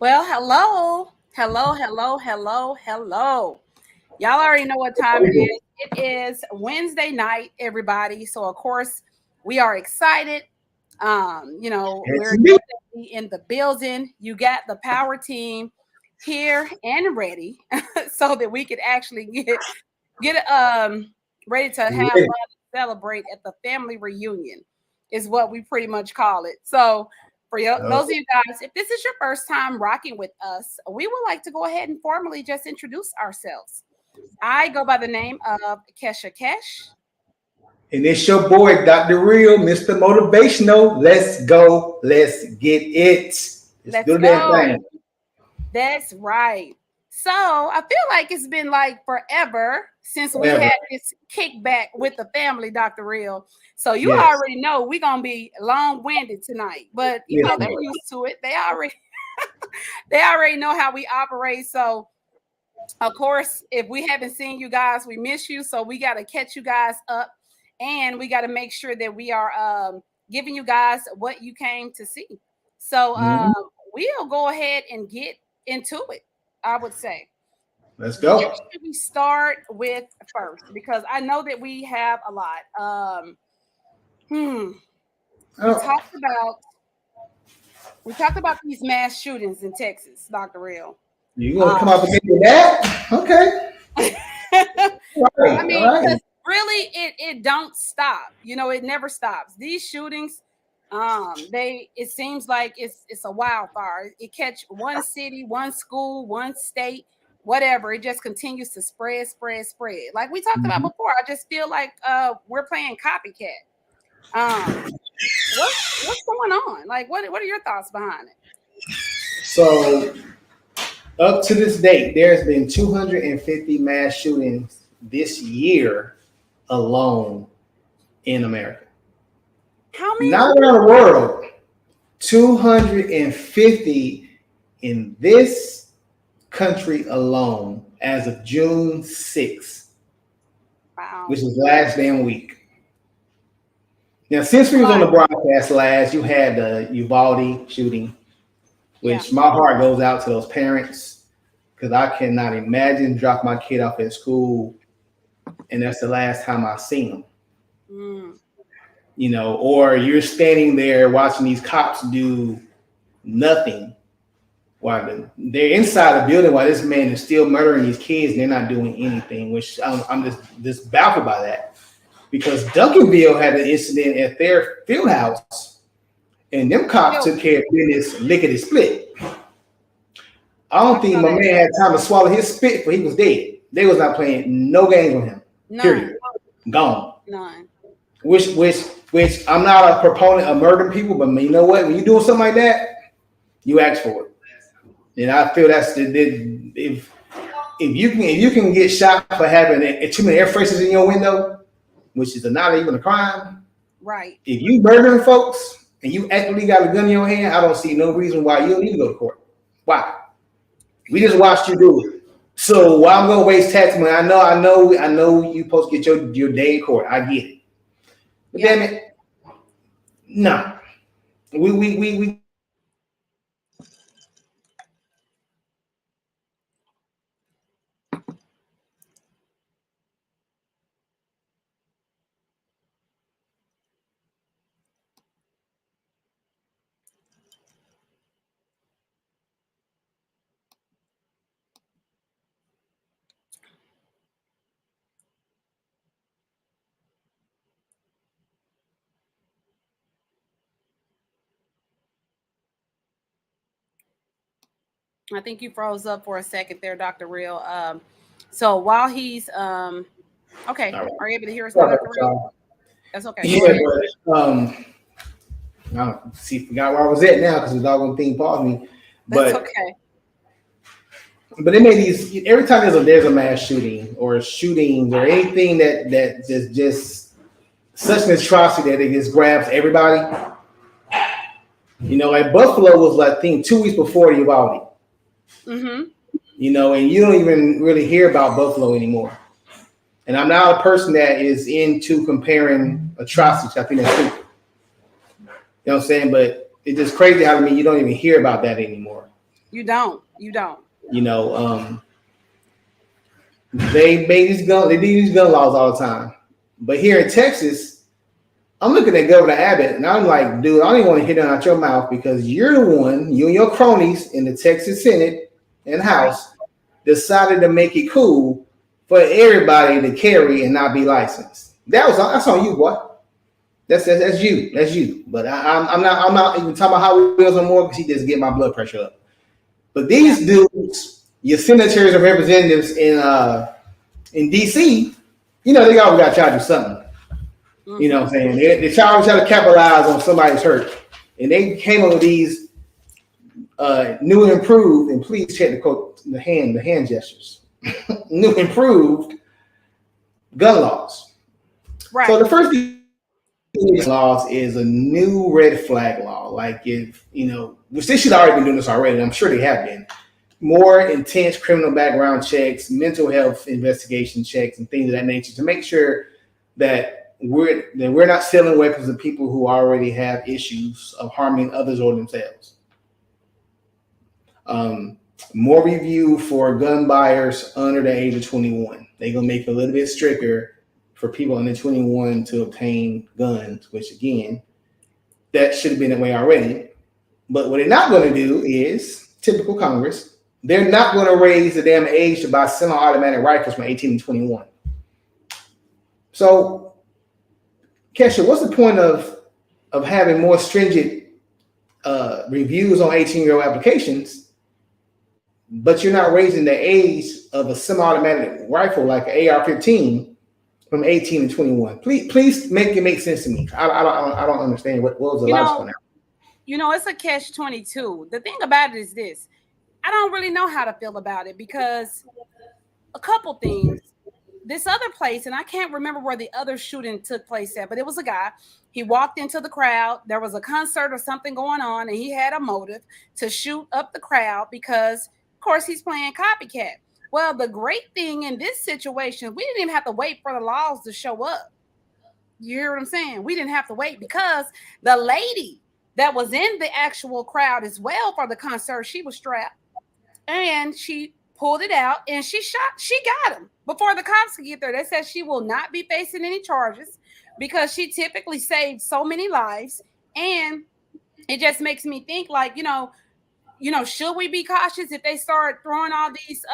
Well, hello, hello, hello, hello, hello. Y'all already know what time it is. It is Wednesday night, everybody. So, of course, we are excited. We're definitely in the building. You got the power team here and ready, so that we could actually get ready to have fun and celebrate at the family reunion, is what we pretty much call it. So, those of you guys, if this is your first time rocking with us, we would like to go ahead and formally just introduce ourselves. I go by the name of Kesha Kesh. And it's your boy, Dr. Real, Mr. Motivational. Let's go. Let's get it. Let's Let's do that go. thing. That's right. So I feel like it's been like forever since we Forever. had this kickback with the family, Dr. Real. So you Yes. already know we're gonna be long-winded tonight, but you Yes, know they're ma'am. used to it. They already know how we operate. So of course, if we haven't seen you guys, we miss you. So we got to catch you guys up, and we got to make sure that we are giving you guys what you came to see. So Mhm. we'll go ahead and get into it. I would say. Let's What go. should we start with first? Because I know that we have a lot. Hmm. We Oh, talked about we talked about these mass shootings in Texas, Dr. Real. you gonna Uh, come up against that? Okay. All I right. All mean, right. because really, it don't stop. You know, it never stops. These shootings, it seems like it's a wildfire. It catch one city, one school, one state, whatever. It just continues to spread, spread, spread. Like we talked about Mhm. before. I just feel like we're playing copycat. Um, what's going on? Like, what are your thoughts behind it? So up to this date, there's been 250 mass shootings this year alone in America. How many? Not around the world. 250 in this country alone as of June 6th, Wow. which is last damn week. Now, since we was on the But broadcast last, you had the Uvalde shooting, yeah. which my heart goes out to those parents because I cannot imagine drop my kid off at school and that's the last time I seen them. Mm, Or you're standing there watching these cops do nothing while they're inside the building while this man is still murdering these kids and they're not doing anything, which I'm just baffled by that. Because Duncanville had an incident at their field house and them cops yo, took care of business lickety split. I don't I think saw my that. man had time to swallow his spit, but he was dead. They was not playing no games with him. None, Period. Gone. none. Which I'm not a proponent of murdering people, but you know what? When you're doing something like that, you ask for it. And I feel that's if you can get shot for having too many air fresheners in your window, which is not even a crime. Right. If you murdering folks and you actually got a gun in your hand, I don't see no reason why you don't need to go to court. Why? We just watched you do it. So why I'm gonna waste tax money? I know you supposed to get your day in court. I get it. But Yeah. damn it, no. We I think you froze up for a second there, Dr. Real. So while he's okay, all right. are you able to hear us now, Sorry Dr. about Real? y'all. That's okay. Go Yeah, ahead. but I don't see forgot where I was at now because the doggone thing paused me. That's But okay. but they made these every time there's a mass shooting or shootings or anything that just such an atrocity that it just grabs everybody. Like Buffalo was like I think 2 weeks before Uvalde. Mm-hmm. And you don't even really hear about Buffalo anymore. And I'm not a person that is into comparing atrocities. I think that's stupid. You know what I'm saying? But it's just crazy how you don't even hear about that anymore. You don't. You don't. You know, they do these gun laws all the time. But here in Texas, I'm looking at Governor Abbott, and I'm like, dude, I don't even want to hear that out your mouth because you're the one, you and your cronies in the Texas Senate and House decided to make it cool for everybody to carry and not be licensed. That's on you, boy. That's you. That's you. But I'm not even talking about how he feels no more because he just get my blood pressure up. But these dudes, your senators and representatives in DC, you know, they always got to try to do something. You know what I'm saying? They try to capitalize on somebody's hurt. And they came up with these new and improved, and please check the hand gestures. New improved gun laws. Right. So the first laws is a new red flag law. Like if, you know, which they should already been doing this already. I'm sure they have been. More intense criminal background checks, mental health investigation checks, and things of that nature to make sure that we're not selling weapons to people who already have issues of harming others or themselves. More review for gun buyers under the age of 21. They're gonna make it a little bit stricter for people under 21 to obtain guns, which again, that should have been that way already. But what they're not going to do is typical Congress. They're not going to raise the damn age to buy semi-automatic rifles from 18 to 21. So, Kesha, what's the point of having more stringent reviews on 18-year-old applications, but you're not raising the age of a semi-automatic rifle like an AR-15 from 18 to 21? Please make it make sense to me. I don't understand what was the logic on that. You know, it's a catch-22. The thing about it is this. I don't really know how to feel about it because a couple things. This other place, and I can't remember where the other shooting took place at, but it was a guy. He walked into the crowd. There was a concert or something going on, and he had a motive to shoot up the crowd because, of course, he's playing copycat. Well, the great thing in this situation, we didn't even have to wait for the laws to show up. You hear what I'm saying? We didn't have to wait because the lady that was in the actual crowd as well for the concert, she was strapped and she pulled it out and she got him before the cops could get there. They said she will not be facing any charges because she typically saved so many lives. And it just makes me think like, you know, should we be cautious if they start throwing all these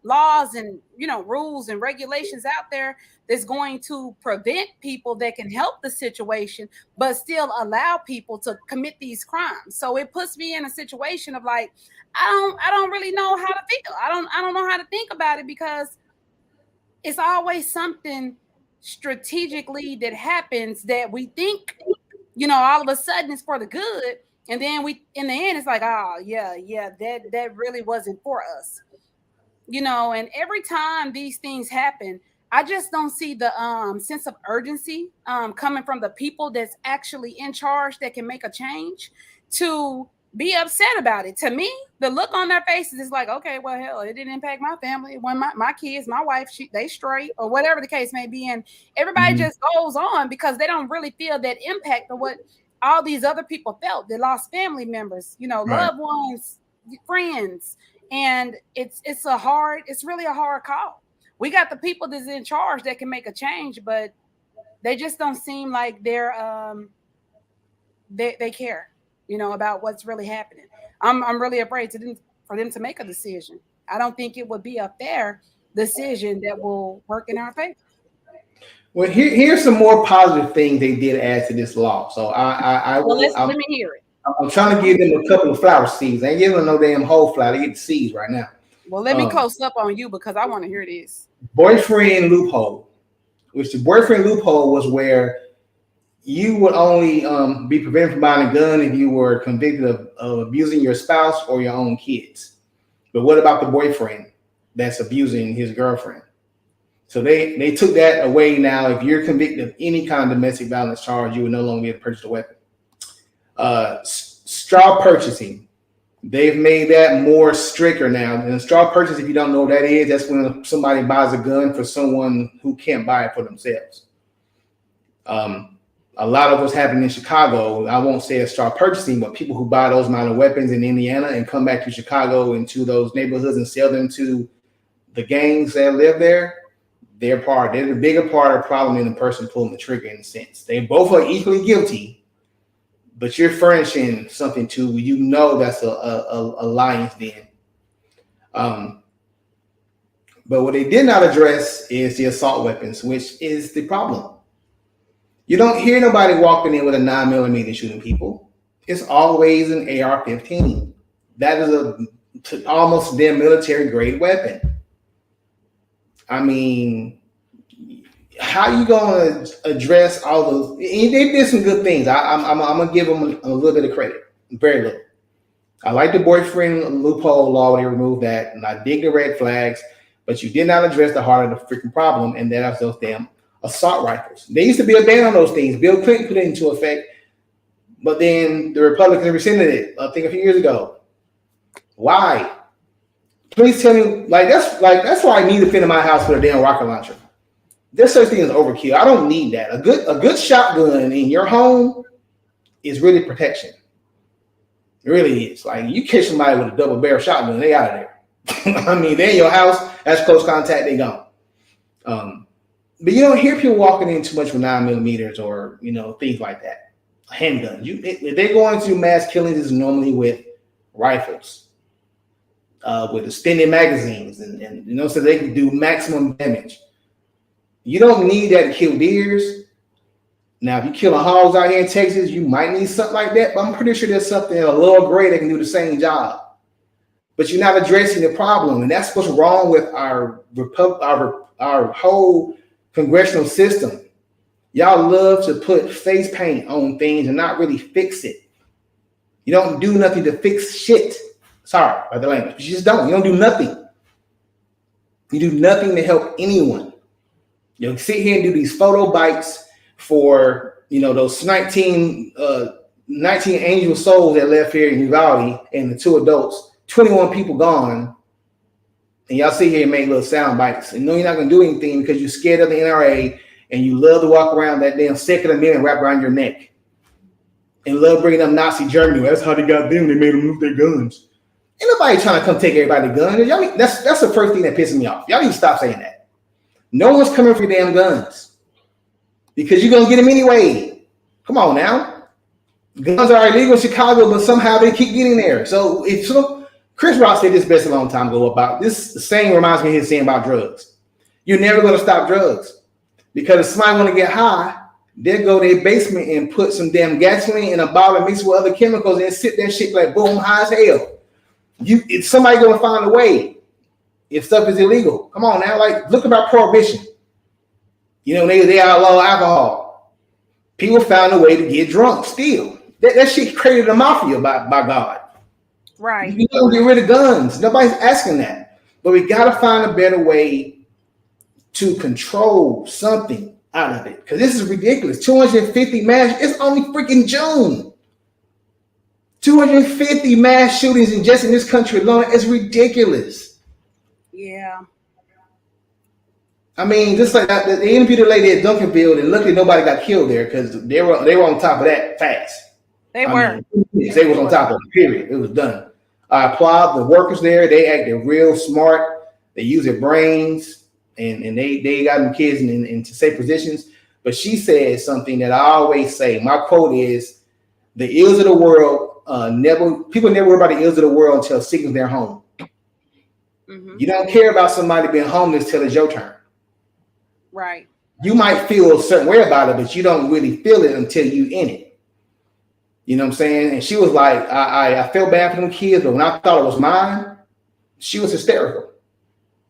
laws and, you know, rules and regulations out there that's going to prevent people that can help the situation, but still allow people to commit these crimes? So it puts me in a situation of like, I don't really know how to feel. I don't know how to think about it because it's always something strategically that happens that we think, you know, all of a sudden it's for the good. And then in the end, it's like, oh, yeah, that really wasn't for us. You know, and every time these things happen, I just don't see the sense of urgency coming from the people that's actually in charge that can make a change to be upset about it. To me, the look on their faces is like, okay, well, hell, it didn't impact my family. When my kids, my wife, they straight or whatever the case may be. And everybody just goes on because they don't really feel that impact of what all these other people felt. They lost family members, you know, loved ones, friends. And it's really a hard call. We got the people that's in charge that can make a change, but they just don't seem like they care, you know, about what's really happening. I'm really afraid for them to make a decision. I don't think it would be a fair decision that will work in our favor. Well, here's some more positive things they did add to this law. So let me hear it. I'm trying to give them a couple of flower seeds. I ain't giving them no damn whole flower. They get the seeds right now. Well, let me close up on you because I want to hear this. Boyfriend loophole, which the boyfriend loophole was where you would only be prevented from buying a gun if you were convicted of abusing your spouse or your own kids. But what about the boyfriend that's abusing his girlfriend? So they took that away now. If you're convicted of any kind of domestic violence charge, you will no longer be able to purchase a weapon. Straw purchasing. They've made that more stricter now. And straw purchase, if you don't know what that is, that's when somebody buys a gun for someone who can't buy it for themselves. a lot of what's happening in Chicago, I won't say start purchasing, but people who buy those amount of weapons in Indiana and come back to Chicago into those neighborhoods and sell them to the gangs that live there, they're the bigger part of the problem than the person pulling the trigger in a sense. They both are equally guilty, but you're furnishing something to, that's a lion's den. But what they did not address is the assault weapons, which is the problem. You don't hear nobody walking in with a 9mm shooting people. It's always an AR-15. That is almost their military grade weapon. I mean, how you gonna address all those? They did some good things. I'm gonna give them a little bit of credit, very little. I like the boyfriend loophole law. They removed that, and I dig the red flags. But you did not address the heart of the freaking problem, and that's those damn assault rifles. There used to be a ban on those things. Bill Clinton put it into effect, but then the Republicans rescinded it, I think a few years ago. Why? Please tell me, that's why I need to fit in my house with a damn rocket launcher. There's such thing as overkill. I don't need that. A good shotgun in your home is really protection. It really is. Like, you catch somebody with a double barrel shotgun, they out of there. I mean, they're in your house, that's close contact, they gone. But you don't hear people walking in too much with 9mm or, things like that. Handguns. If they're going to mass killings, it's normally with rifles, with extended magazines, and so they can do maximum damage. You don't need that to kill deers. Now, if you're killing hogs out here in Texas, you might need something like that, but I'm pretty sure there's something at a lower grade that can do the same job. But you're not addressing the problem, and that's what's wrong with our whole congressional system. Y'all love to put face paint on things and not really fix it. You don't do nothing to fix shit. Sorry about the language. You just don't. You don't do nothing. You do nothing to help anyone. You sit here and do these photo bites for, those 19 angel souls that left here in Uvalde and the 2 adults. 21 people gone, and y'all sit here and make little sound bites. And no, you're not going to do anything because you're scared of the NRA and you love to walk around that damn second amendment wrapped around your neck and love bringing up Nazi Germany. That's how they got them. They made them move their guns. Ain't nobody trying to come take everybody's guns. Y'all, that's the first thing that pisses me off. Y'all need to stop saying that. No one's coming for your damn guns because you're going to get them anyway. Come on now. Guns are illegal in Chicago, but somehow they keep getting there. So Chris Rock said this best a long time ago about this. The saying reminds me of his saying about drugs. You're never going to stop drugs because if somebody want to get high, they'll go to their basement and put some damn gasoline in a bottle and mix with other chemicals and sit that shit like boom, high as hell. It's somebody going to find a way if stuff is illegal. Come on now, like look about prohibition. They outlaw alcohol. People found a way to get drunk still. That shit created a mafia by God. Right. You don't get rid of guns. Nobody's asking that. But we got to find a better way to control something out of it. Because this is ridiculous. 250 mass. It's only freaking June. 250 mass shootings in this country alone is ridiculous. Yeah. I mean, just like that, they interviewed the lady at Duncanville, and luckily nobody got killed there because they were on top of that fast. They were on top of it, period. It was done. I applaud the workers there. They acted real smart. They use their brains, and they got them kids into safe positions. But she said something that I always say. My quote is, the ills of the world, people never worry about the ills of the world until sickness their home. Mm-hmm. You don't care about somebody being homeless till it's your turn. Right. You might feel a certain way about it, but you don't really feel it until you in it. You know what I'm saying? And she was like, I feel bad for them kids, but when I thought it was mine, she was hysterical.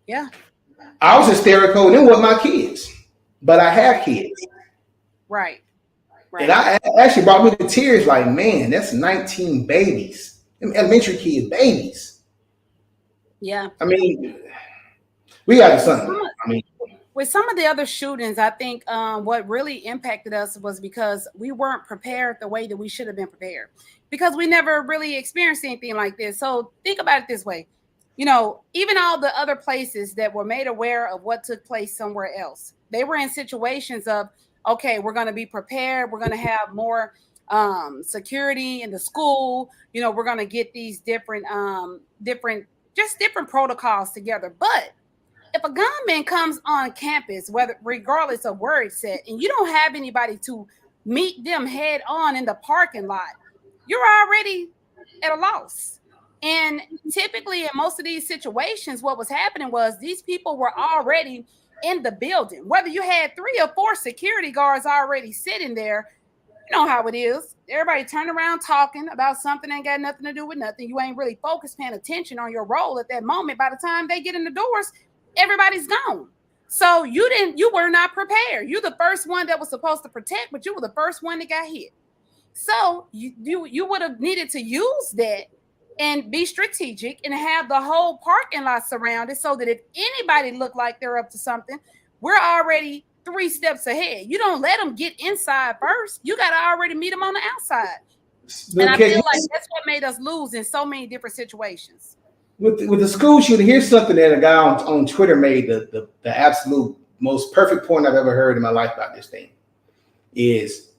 Yeah. I was hysterical, and it wasn't my kids, but I have kids. Right. And I actually brought me to tears like, man, that's 19 babies. Elementary kids, babies. Yeah. I mean, we got something. With some of the other shootings, I think what really impacted us was because we weren't prepared the way that we should have been prepared because we never really experienced anything like this. So think about it this way. Even all the other places that were made aware of what took place somewhere else, they were in situations of, okay, we're going to be prepared. We're going to have more security in the school. You know, we're going to get these different protocols together. But if a gunman comes on campus, whether regardless of where it's at, and you don't have anybody to meet them head on in the parking lot, you're already at a loss. And typically, in most of these situations, what was happening was these people were already in the building. Whether you had 3 or 4 security guards already sitting there, you know how it is. Everybody turn around talking about something that ain't got nothing to do with nothing. You ain't really focused, paying attention on your role at that moment. By the time they get in the doors, everybody's gone. So you were not prepared. You're the first one that was supposed to protect, but you were the first one that got hit. So you would have needed to use that and be strategic and have the whole parking lot surrounded so that if anybody look like they're up to something, we're already 3 steps ahead. You don't let them get inside first. You got to already meet them on the outside. And I feel like that's what made us lose in so many different situations. With the school shooting, here's something that a guy on Twitter made the absolute most perfect point I've ever heard in my life about this thing is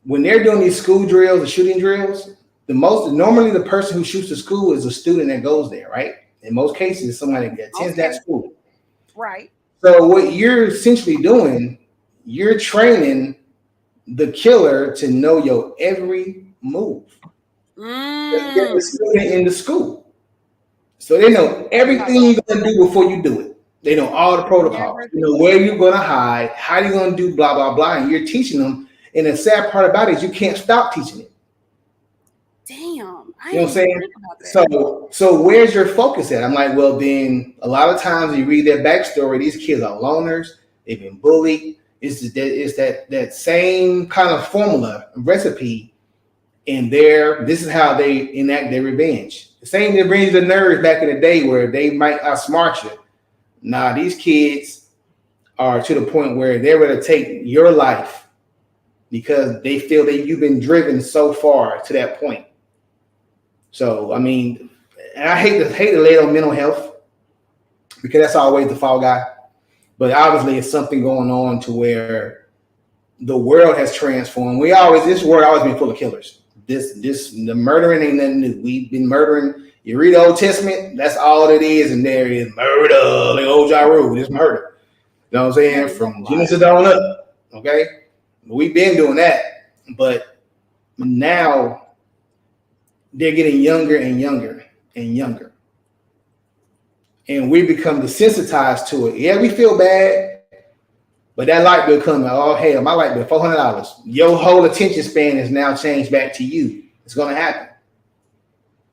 when they're doing these school drills, the shooting drills, normally the person who shoots the school is a student that goes there, right? In most cases, it's somebody that attends that school. Right. So what you're essentially doing, you're training the killer to know your every move. The student in the school. So they know everything you're going to do before you do it. They know all the protocols. You know where you're going to hide, how you're going to do blah, blah, blah. And you're teaching them. And the sad part about it is you can't stop teaching it. Damn. You know what I'm saying? So where's your focus at? I'm like, well, then a lot of times you read their backstory, these kids are loners. They've been bullied. It's that same kind of formula, recipe. And this is how they enact their revenge. The same that brings the nerds back in the day where they might outsmart you. Nah, these kids are to the point where they're going to take your life because they feel that you've been driven so far to that point. So, I mean, and I hate to lay on mental health because that's always the fall guy. But obviously, it's something going on to where the world has transformed. This world always been full of killers. The murdering ain't nothing new. We've been murdering. You read the Old Testament, that's all it is, and there is murder. Like old Ja Rule, it's murder. You know what I'm saying? From Genesis on up. Okay? We've been doing that. But now they're getting younger and younger and younger. And we become desensitized to it. Yeah, we feel bad, but that light bill coming, oh, hell, my light bill, $400. Your whole attention span is now changed back to you. It's going to happen.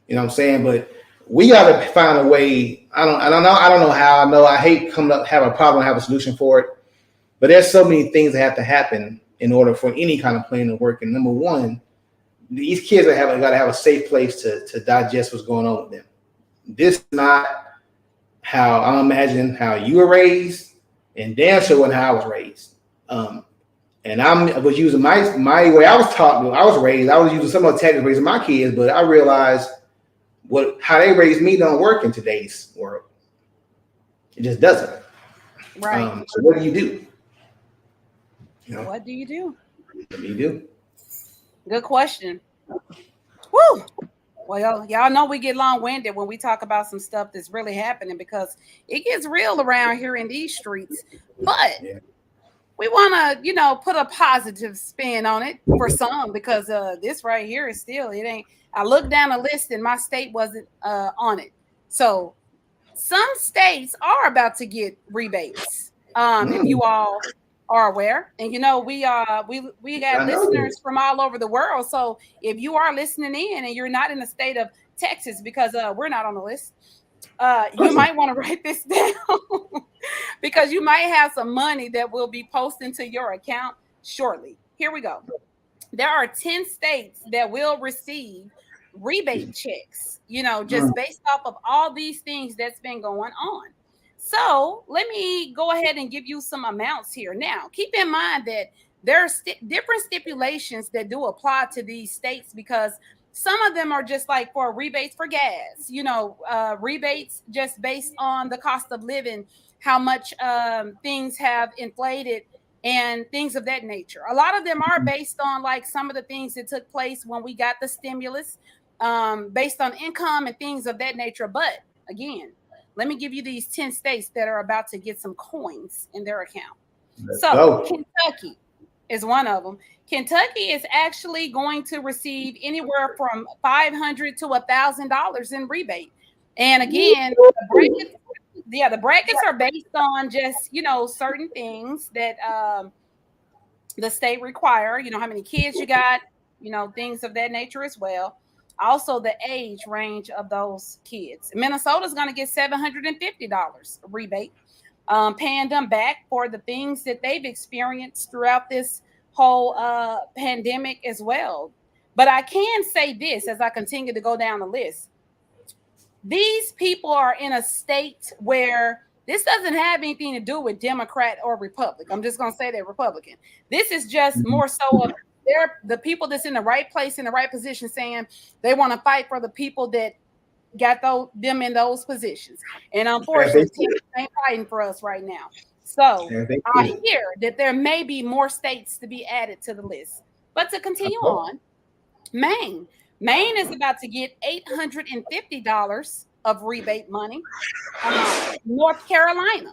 You know what I'm saying? But we got to find a way. I don't know how. I know I hate coming up, have a problem, have a solution for it. But there's so many things that have to happen in order for any kind of plan to work. And number one, these kids got to have a safe place to digest what's going on with them. This is not how I imagine how you were raised, and damn sure wasn't how I was raised. And I was using my way I was taught. I was raised. I was using some of the tactics raising my kids, but I realized how they raised me don't work in today's world. It just doesn't. Right. So what do you do? What do you do? What do you do? Good question. Woo! Well, y'all know we get long-winded when we talk about some stuff that's really happening because it gets real around here in these streets. But we want to, put a positive spin on it for some because this right here is still, it ain't. I looked down a list and my state wasn't on it. So some states are about to get rebates. If you all are aware, and we got listeners from all over the world. So if you are listening in and you're not in the state of Texas, because we're not on the list, you might want to write this down because you might have some money that will be posted to your account shortly. Here we go. There are 10 states that will receive rebate checks, just based off of all these things that's been going on. So let me go ahead and give you some amounts here. Now, keep in mind that there are different stipulations that do apply to these states because some of them are just like for rebates for gas, rebates just based on the cost of living, how much things have inflated and things of that nature. A lot of them are based on like some of the things that took place when we got the stimulus, based on income and things of that nature. But again, let me give you these 10 states that are about to get some coins in their account. So Kentucky is one of them. Kentucky is actually going to receive anywhere from $500 to $1,000 in rebate. And again, the brackets are based on just, certain things that the state require, how many kids you got, things of that nature as well. Also, the age range of those kids. Minnesota's going to get $750 rebate, paying them back for the things that they've experienced throughout this whole pandemic as well. But I can say this as I continue to go down the list. These people are in a state where this doesn't have anything to do with Democrat or Republican. I'm just going to say they're Republican. This is just more so of the people that's in the right place, in the right position, saying they want to fight for the people that got them in those positions. And unfortunately, people ain't fighting for us right now. So I hear that there may be more states to be added to the list. But to continue on, Maine is about to get $850 of rebate money. North Carolina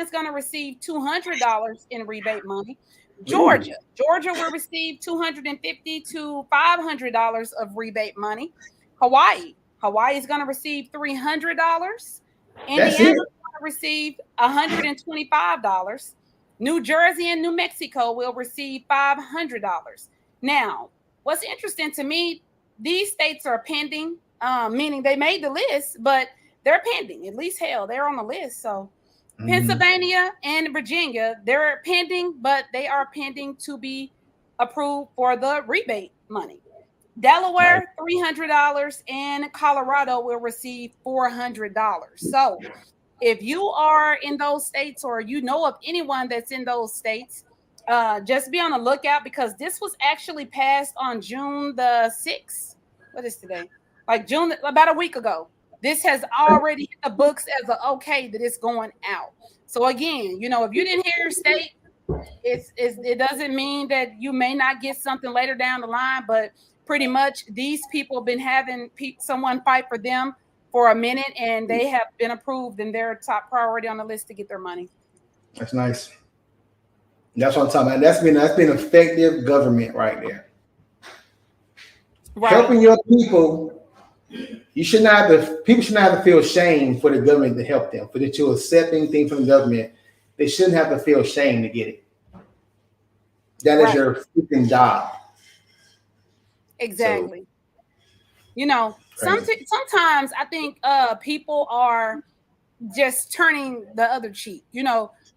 is going to receive $200 in rebate money. Georgia will receive $250 to $500 of rebate money. Hawaii is going to receive $300. Indiana is going to receive $125. New Jersey and New Mexico will receive $500. Now, what's interesting to me, these states are pending, meaning they made the list, but they're pending. At least, they're on the list. So Pennsylvania and Virginia, they're pending, but they are pending to be approved for the rebate money. Delaware, $300, and Colorado will receive $400. So if you are in those states or you know of anyone that's in those states, just be on the lookout, because this was actually passed on June the 6th. What is today? Like June, about a week ago. This has already hit the books as okay that it's going out. So again, if you didn't hear your state, it doesn't mean that you may not get something later down the line, but pretty much these people have been having someone fight for them for a minute, and they have been approved, and they're top priority on the list to get their money. That's nice. That's what I'm talking about. That's been effective government right there. Right. Helping your people. People should not have to feel shame for the government to help them, for that you accept anything from the government. They shouldn't have to feel shame to get it. That is your freaking job. Exactly. Sometimes I think people are just turning the other cheek.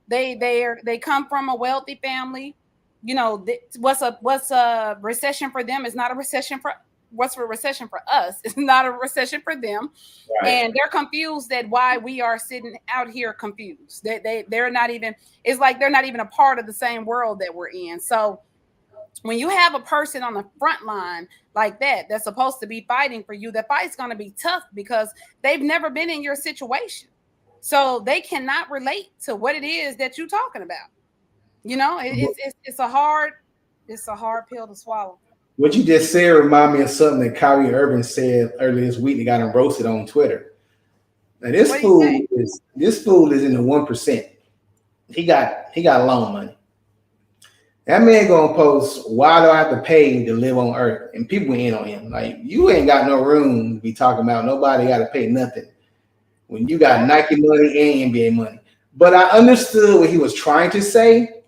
They come from a wealthy family. What's a recession for them is not a recession for. What's a recession for us is not a recession for them. Right. And they're confused that why we are sitting out here confused. They're not even, it's like they're not even a part of the same world that we're in. So when you have a person on the front line like that's supposed to be fighting for you, the fight's going to be tough because they've never been in your situation. So they cannot relate to what it is that you're talking about. It's a hard pill to swallow. What you just said remind me of something that Kyrie Irving said earlier this week that got him roasted on Twitter. Now this fool is in the 1%. He got loan money. That man gonna post, why do I have to pay to live on earth? And people went in on him. Like, you ain't got no room to be talking about nobody got to pay nothing when you got Nike money and NBA money. But I understood what he was trying to say.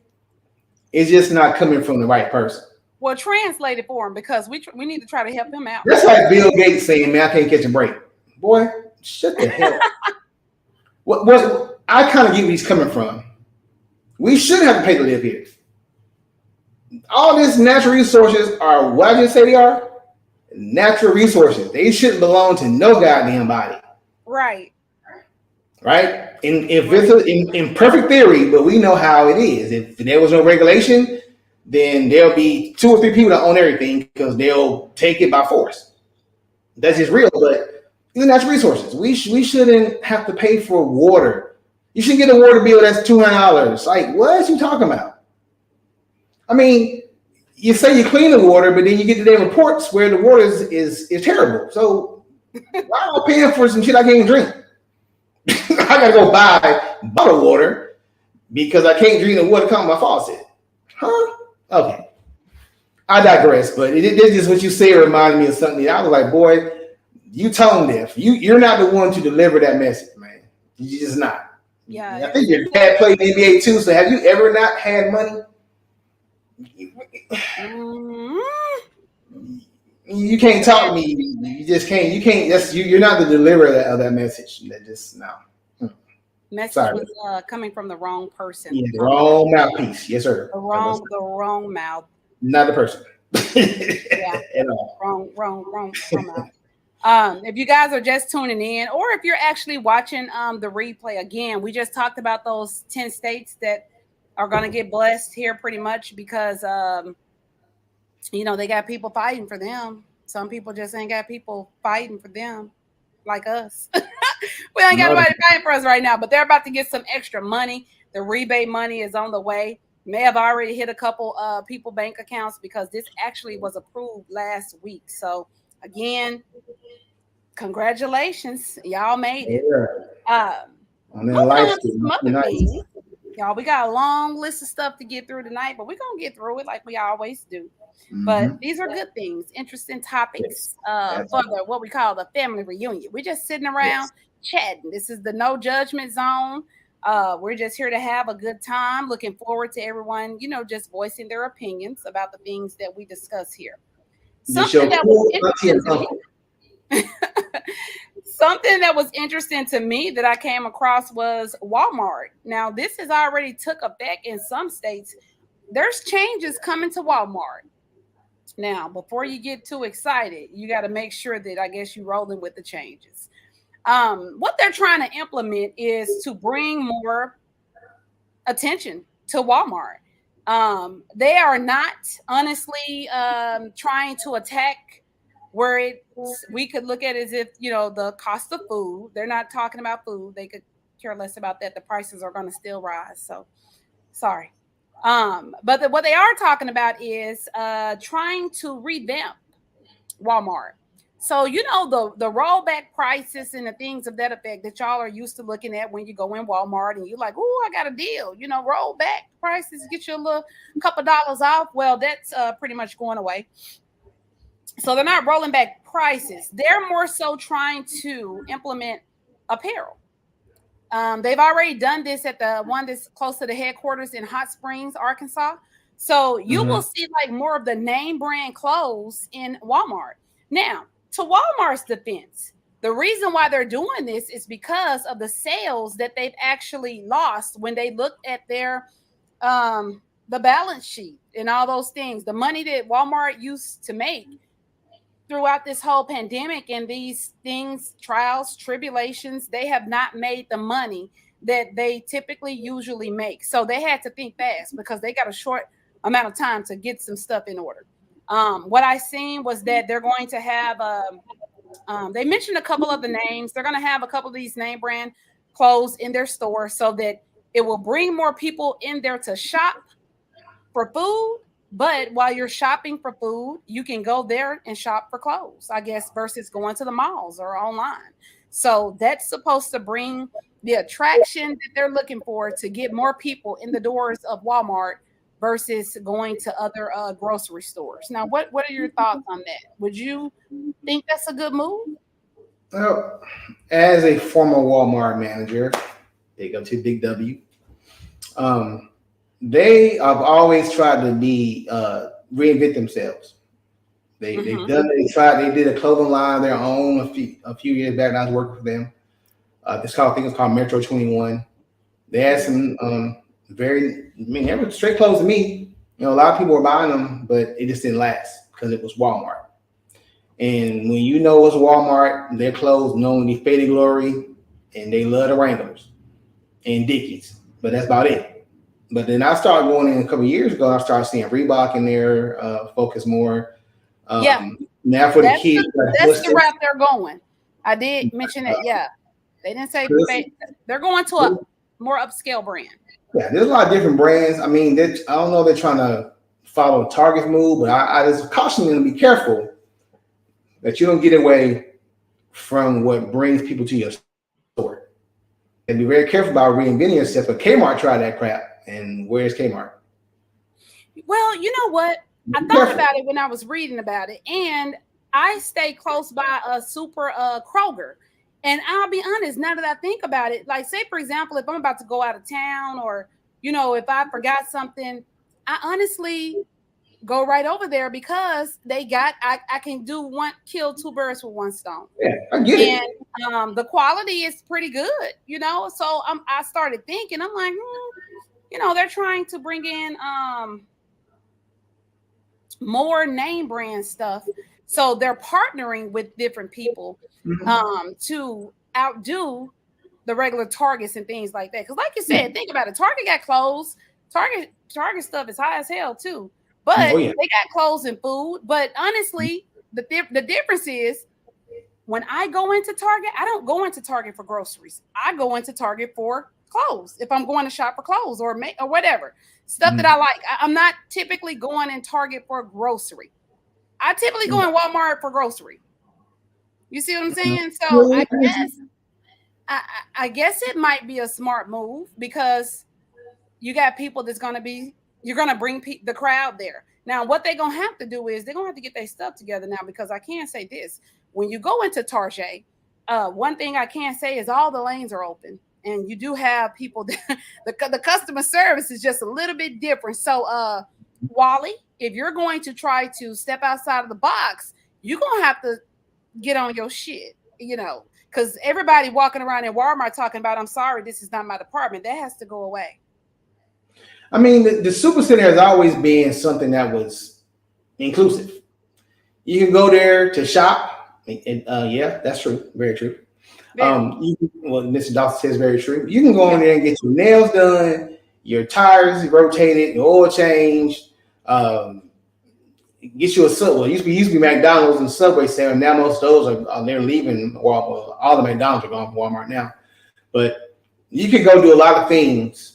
It's just not coming from the right person. Well, translate it for him, because we need to try to help him out. That's like Bill Gates saying, man, I can't catch a break. Boy, shut the hell up. What I kind of get where he's coming from. We shouldn't have to pay to live here. All these natural resources are what I just say they are. Natural resources. They shouldn't belong to no goddamn body. Right. Right? In perfect theory, but we know how it is. If there was no regulation, then there'll be 2 or 3 people that own everything because they'll take it by force. That's just real, but these are natural resources. We shouldn't have to pay for water. You should get a water bill that's $200. Like, what are you talking about? I mean, you say you clean the water, but then you get their reports where the water is terrible. So why am I paying for some shit I can't drink? I gotta go buy bottled water because I can't drink the water coming from my faucet. Huh? Okay. I digress, but this is what you say reminded me of something. I was like, boy, you tone deaf. You're not the one to deliver that message, man. You're just not. Yeah. I think your dad played in the NBA too. So have you ever not had money? You can't talk to me. You just can't. You can't. You're not the deliverer of that message. That just no. Message was coming from the wrong person. Yeah, the wrong mouthpiece. Yes, sir. The wrong mouth. Not the person. Yeah. At all. Wrong mouth. If you guys are just tuning in, or if you're actually watching the replay again, we just talked about those 10 states that are going to get blessed here pretty much because they got people fighting for them. Some people just ain't got people fighting for them like us. We ain't got nobody fighting for us right now, but they're about to get some extra money. The rebate money is on the way. May have already hit a couple people bank accounts because this actually was approved last week. So again, congratulations. Y'all made it. Y'all, we got a long list of stuff to get through tonight, but we're going to get through it like we always do. Mm-hmm. But these are good things, interesting topics for what we call the family reunion. We're just sitting around chatting. This is the no judgment zone. We're just here to have a good time. Looking forward to everyone, just voicing their opinions about the things that we discuss here. Something that was interesting to me that I came across was Walmart. Now, this has already took effect in some states. There's changes coming to Walmart. Now, before you get too excited, you got to make sure that I guess you're rolling with the changes. What they're trying to implement is to bring more attention to Walmart. They are not honestly trying to attack where we could look at it as if, the cost of food. They're not talking about food. They could care less about that. The prices are going to still rise. So sorry. But what they are talking about is trying to revamp Walmart. So, the rollback prices and the things of that effect that y'all are used to looking at when you go in Walmart and you're like, oh, I got a deal, rollback prices, get you a couple dollars off. Well, that's pretty much going away. So they're not rolling back prices. They're more so trying to implement apparel. They've already done this at the one that's close to the headquarters in Hot Springs, Arkansas. So you will see like more of the name brand clothes in Walmart. Now, to Walmart's defense, the reason why they're doing this is because of the sales that they've actually lost when they looked at their the balance sheet and all those things. The money that Walmart used to make throughout this whole pandemic and these things, trials, tribulations, they have not made the money that they typically usually make. So they had to think fast because they got a short amount of time to get some stuff in order. What I seen was that they're going to have, they mentioned a couple of the names. They're going to have a couple of these name brand clothes in their store so that it will bring more people in there to shop for food. But while you're shopping for food, you can go there and shop for clothes, I guess, versus going to the malls or online. So that's supposed to bring the attraction that they're looking for to get more people in the doors of Walmart versus going to other grocery stores. Now, what are your thoughts on that? Would you think that's a good move? Well, as a former Walmart manager, they go to Big W. They have always tried to be reinvent themselves. They've done it. They did a clothing line of their own a few years back. And I was working for them. I think it's called Metro 21. They had some they were straight clothes to me. A lot of people were buying them, but it just didn't last because it was Walmart. And when it was Walmart, their clothes known to be faded glory, and they love the Wranglers and Dickies, but that's about it. But then I started going in a couple of years ago. I started seeing Reebok in there, focus more. Now for the kids, that's the route they're going. I did mention that. Yeah, they didn't say they're going to a more upscale brand. Yeah, there's a lot of different brands. I don't know. They're trying to follow Target's move, but I just caution them to be careful that you don't get away from what brings people to your store. And be very careful about reinventing yourself. But Kmart tried that crap, and where's Kmart? Well, you know what? I thought about it when I was reading about it, and I stay close by a super Kroger. And I'll be honest, now that I think about it, like say, for example, if I'm about to go out of town or, if I forgot something, I honestly go right over there because they got, I can kill two birds with one stone. Yeah, I get it. And the quality is pretty good, so I started thinking, I'm like, they're trying to bring in more name brand stuff. So they're partnering with different people to outdo the regular Targets and things like that. Because like you said, think about it. Target got clothes. Target stuff is high as hell too. But they got clothes and food. But honestly, the difference is when I go into Target, I don't go into Target for groceries. I go into Target for clothes. If I'm going to shop for clothes or whatever. Stuff that I like. I'm not typically going in Target for grocery. I typically go in Walmart for grocery. You see what I'm saying? So I guess it might be a smart move because you got people you're going to bring the crowd there. Now, what they're going to have to do is they're going to have to get their stuff together now, because I can't say this. When you go into Target, one thing I can say is all the lanes are open. And you do have people that the customer service is just a little bit different. So, Wally, if you're going to try to step outside of the box, you're going to have to get on your shit, because everybody walking around in Walmart talking about, I'm sorry, this is not my department. That has to go away. I mean, the supercenter has always been something that was inclusive. You can go there to shop. And yeah, that's true. Very true. Mr. Dawson says very true. You can go in there and get your nails done, your tires rotated, your oil changed, get you a Subway. It used to be McDonald's and Subway center. Now most of those are they're leaving Walmart. All the McDonald's are gone from Walmart now. But you can go do a lot of things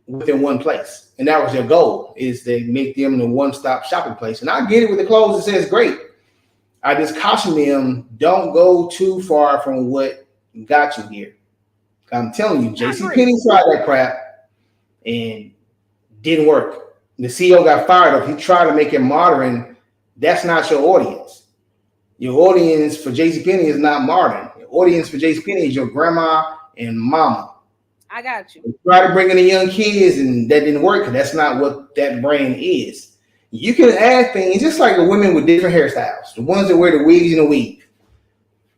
within one place. And that was their goal, is to make them the one-stop shopping place. And I get it with the clothes. It says great. I just caution them, don't go too far from what got you here. I'm telling you, JCPenney tried that crap and didn't work. The CEO got fired up. He tried to make it modern. That's not your audience. Your audience for JCPenney is not modern. Your audience for JCPenney is your grandma and mama. I got you. They try to bring in the young kids, and that didn't work because that's not what that brand is. You can add things just like the women with different hairstyles, the ones that wear the wigs and the weave.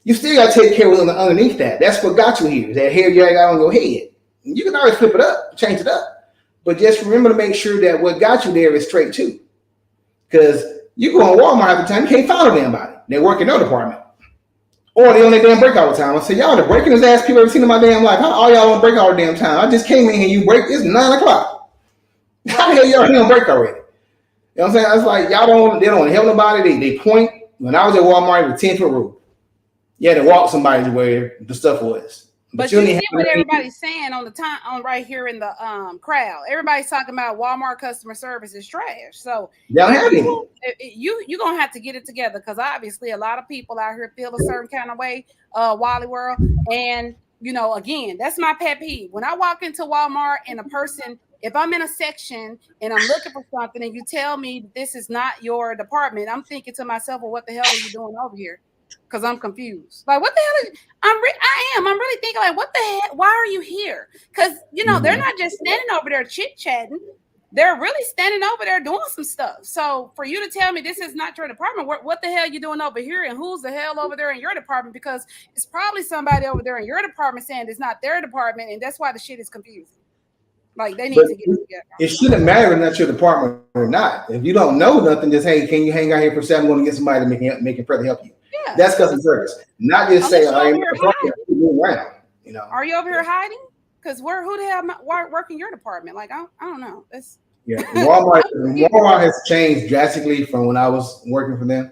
You still got to take care of what's underneath that. That's what got you here, that hair you got on your head. You can always flip it up, change it up. But just remember to make sure that what got you there is straight too. Because you go on Walmart half the time, you can't find anybody. They work in their department. Or they on their damn break all the time. I say, y'all the breaking his ass people I've ever seen in my damn life. How all y'all on break all the damn time? I just came in here, you break, it's 9 o'clock. How the hell y'all here on break already? You know what I'm saying? It's like they don't help nobody. They point. When I was at Walmart, it was 10-foot rule. You had to walk somebody to where the stuff was. But you see what everybody's saying on right here in the crowd. Everybody's talking about Walmart customer service is trash. So you're gonna have to get it together, because obviously a lot of people out here feel a certain kind of way, Wally World. And again, that's my pet peeve. When I walk into Walmart and a person, if I'm in a section and I'm looking for something and you tell me this is not your department, I'm thinking to myself, well, what the hell are you doing over here? Because I'm confused. Like, what the hell is I'm really thinking, like, what the heck? Why are you here? Because they're not just standing over there chit-chatting. They're really standing over there doing some stuff. So for you to tell me this is not your department, what the hell are you doing over here? And who's the hell over there in your department? Because it's probably somebody over there in your department saying it's not their department, and that's why the shit is confusing. Like, they need to get it together. It shouldn't matter if that's your department or not. If you don't know nothing, just, hey, can you hang out here for 7 going to get somebody to make it further help you? Yeah. That's customer service. Not just say, Are you over here hiding? Because who the hell work in your department? Like, I don't know. Walmart has changed drastically from when I was working for them.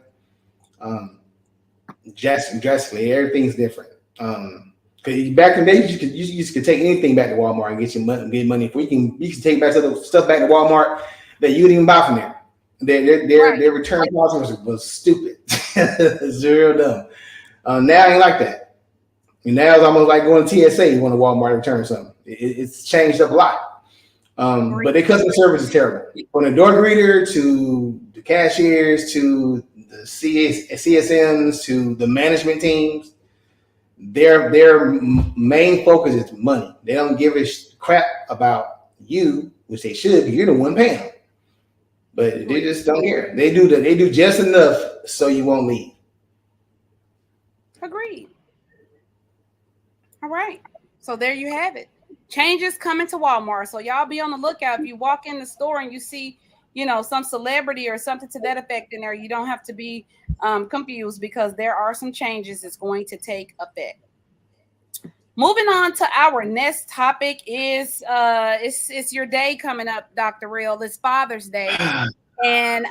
Drastically, everything's different. Because back in the day, you could take anything back to Walmart and get money. For you can take back stuff back to Walmart that you didn't even buy from there. Their return policy was stupid. It's real dumb. Now it ain't like that. Now it's almost like going to TSA. You want to Walmart return something. It's changed up a lot. But their customer service is terrible. From the door greeter to the cashiers to the CSMs to the management teams, their main focus is money. They don't give a crap about you, which they should, because you're the one paying them. But they just don't care. They do just enough so you won't leave. Agreed. All right. So there you have it. Changes coming to Walmart. So y'all be on the lookout. If you walk in the store and you see, some celebrity or something to that effect in there, you don't have to be confused, because there are some changes that's going to take effect. Moving on to our next topic is it's your day coming up, Dr. Real. It's Father's Day. And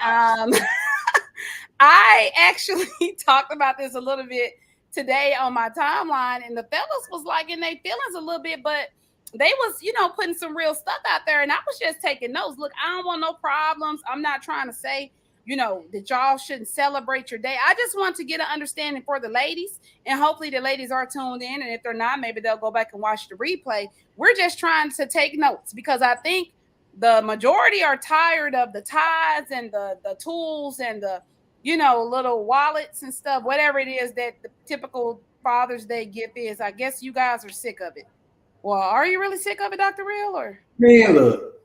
I actually talked about this a little bit today on my timeline, and the fellas was like in their feelings a little bit, but they was, putting some real stuff out there, and I was just taking notes. Look, I don't want no problems. I'm not trying to say, that y'all shouldn't celebrate your day. I just want to get an understanding for the ladies, and hopefully the ladies are tuned in, and if they're not, maybe they'll go back and watch the replay. We're just trying to take notes, because I think the majority are tired of the ties and the tools and the little wallets and stuff, whatever it is that the typical Father's Day gift is. I guess you guys are sick of it. Well, are you really sick of it, Dr. Real? Or man, look,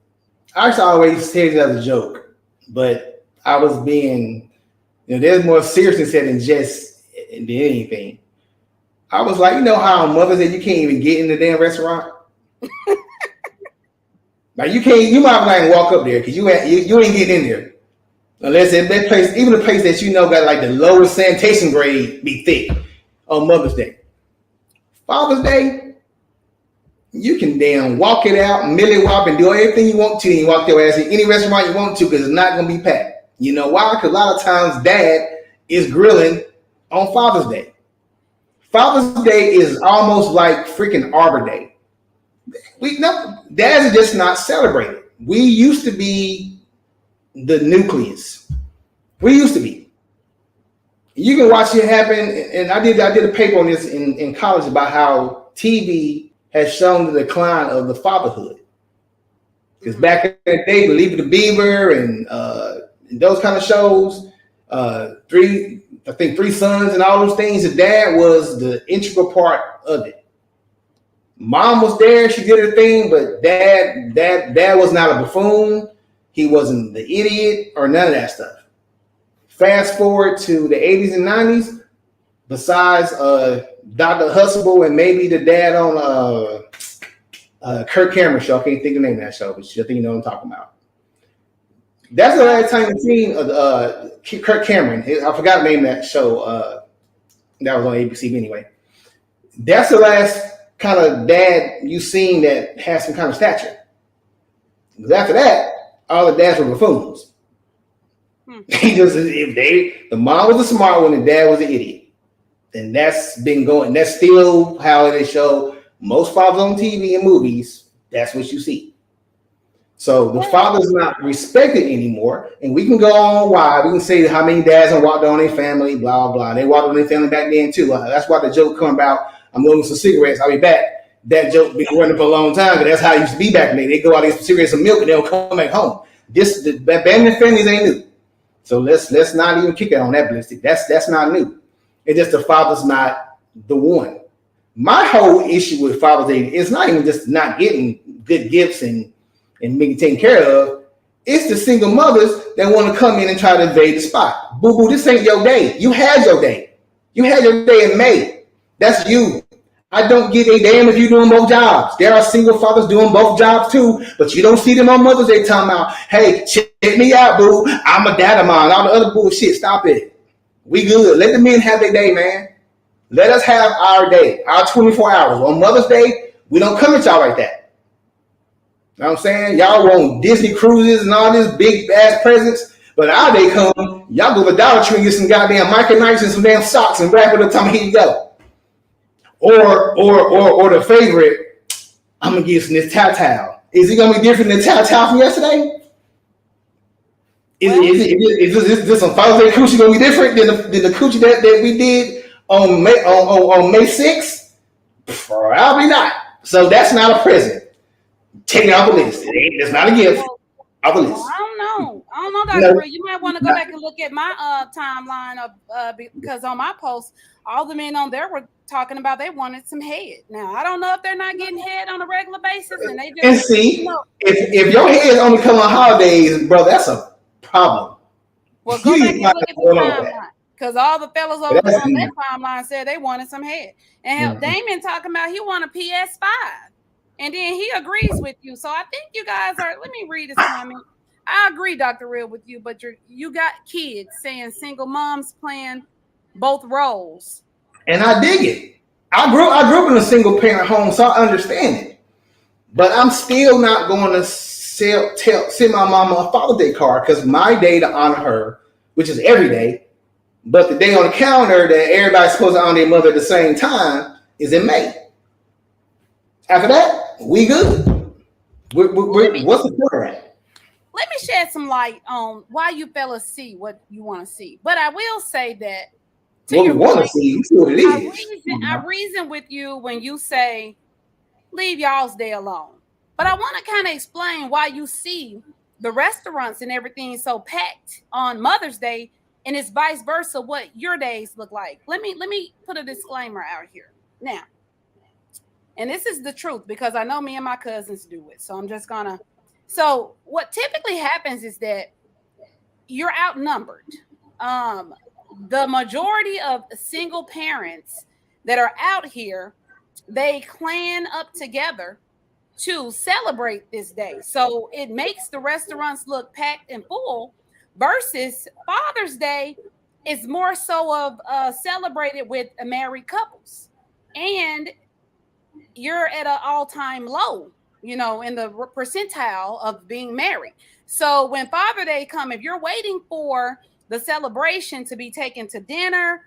I used to always say it as a joke, but I was being, there's more seriousness than just anything. I was like, how on Mother's Day you can't even get in the damn restaurant. Like you might not even walk up there because you ain't getting in there. Unless that place, even the place that got like the lowest sanitation grade, be thick on Mother's Day. Father's Day, you can damn walk it out, millie wop, and do everything you want to. And you walk your ass in any restaurant you want to, because it's not going to be packed. You know why? Because a lot of times Dad is grilling on Father's Day. Father's Day is almost like freaking Arbor Day. Dads are just not celebrated. We used to be the nucleus. We used to be. You can watch it happen, and I did a paper on this in college about how TV has shown the decline of the fatherhood. Because back in the day, Leave It to Beaver and those kind of shows, Three Sons and all those things, the dad was the integral part of it. Mom was there, she did her thing, but dad was not a buffoon. He wasn't the idiot or none of that stuff. Fast forward to the 80s and 90s, besides Dr. Huxtable and maybe the dad on Kirk Cameron show. I can't think of the name of that show, but I think you know what I'm talking about. That's the last time you've seen Kirk Cameron. I forgot the name of that show. That was on ABC anyway. That's the last kind of dad you've seen that has some kind of stature. Because after that, all the dads were buffoons. The mom was the smart one, the dad was the idiot. And that's been going. That's still how they show most fathers on TV and movies. That's what you see. So the father's not respected anymore. And we can go on why. We can say how many dads have walked on their family, blah, blah. They walked on their family back then too. That's why the joke come about, I'm going some cigarettes, I'll be back. That joke been running for a long time, but that's how it used to be back then. They go out and get some cigarettes and milk and they'll come back home. The abandoned families ain't new. So let's not even kick it on that ballistic. That's not new. It's just the father's not the one. My whole issue with Father's Day is not even just not getting good gifts and being taken care of. It's the single mothers that want to come in and try to invade the spot. Boo-boo, this ain't your day. You had your day. You had your day in May. That's you. I don't give a damn if you're doing both jobs. There are single fathers doing both jobs too, but you don't see them on Mother's Day talking about, hey, check me out, boo. I'm a dad of mine. All the other bullshit. Stop it. We good. Let the men have their day, man. Let us have our day, our 24 hours. On Mother's Day, we don't come at y'all like that. You know what I'm saying? Y'all want Disney cruises and all this big ass presents, but our day come, y'all go to the Dollar Tree and get some goddamn micro-nights and some damn socks and wrap it up time, here you go. Or the favorite, I'm gonna give some this towel. Is it gonna be different than towel from yesterday? Is this some Father's Day coochie gonna be different than the coochie that we did on May 6th? Probably not. So that's not a present. Take it off the list. It's not a gift. Off the list. I don't know, Dr. Ray. You might want to go back and look at my timeline of because on my post, all the men on there were talking about they wanted some head. Now I don't know if they're not getting head on a regular basis, and they just and see if your head only come on holidays, bro, that's a problem. Well, go back and look at the timeline because all the fellas over there on that timeline said they wanted some head, and Damon talking about he want a PS5. And then he agrees with you. So I think you guys are, let me read his comment. I agree, Dr. Real, with you, but you got kids saying single moms playing both roles. And I dig it. I grew up in a single parent home, so I understand it. But I'm still not going to send my mama a Father's Day card because my day to honor her, which is every day, but the day on the calendar that everybody's supposed to honor their mother at the same time is in May. After that, we good. What's the quarter at? Let me shed some light on why you fellas see what you want to see. But I will say that what we want to see, you see what it is. I reason with you when you say leave y'all's day alone. But I want to kind of explain why you see the restaurants and everything so packed on Mother's Day, and it's vice versa what your days look like. Let me put a disclaimer out here now. And this is the truth because I know me and my cousins do it. So I'm just gonna. So what typically happens is that you're outnumbered. The majority of single parents that are out here, they clan up together to celebrate this day. So it makes the restaurants look packed and full versus Father's Day is more so of celebrated with married couples. And you're at an all-time low, in the percentile of being married. So when Father's Day come, if you're waiting for the celebration to be taken to dinner,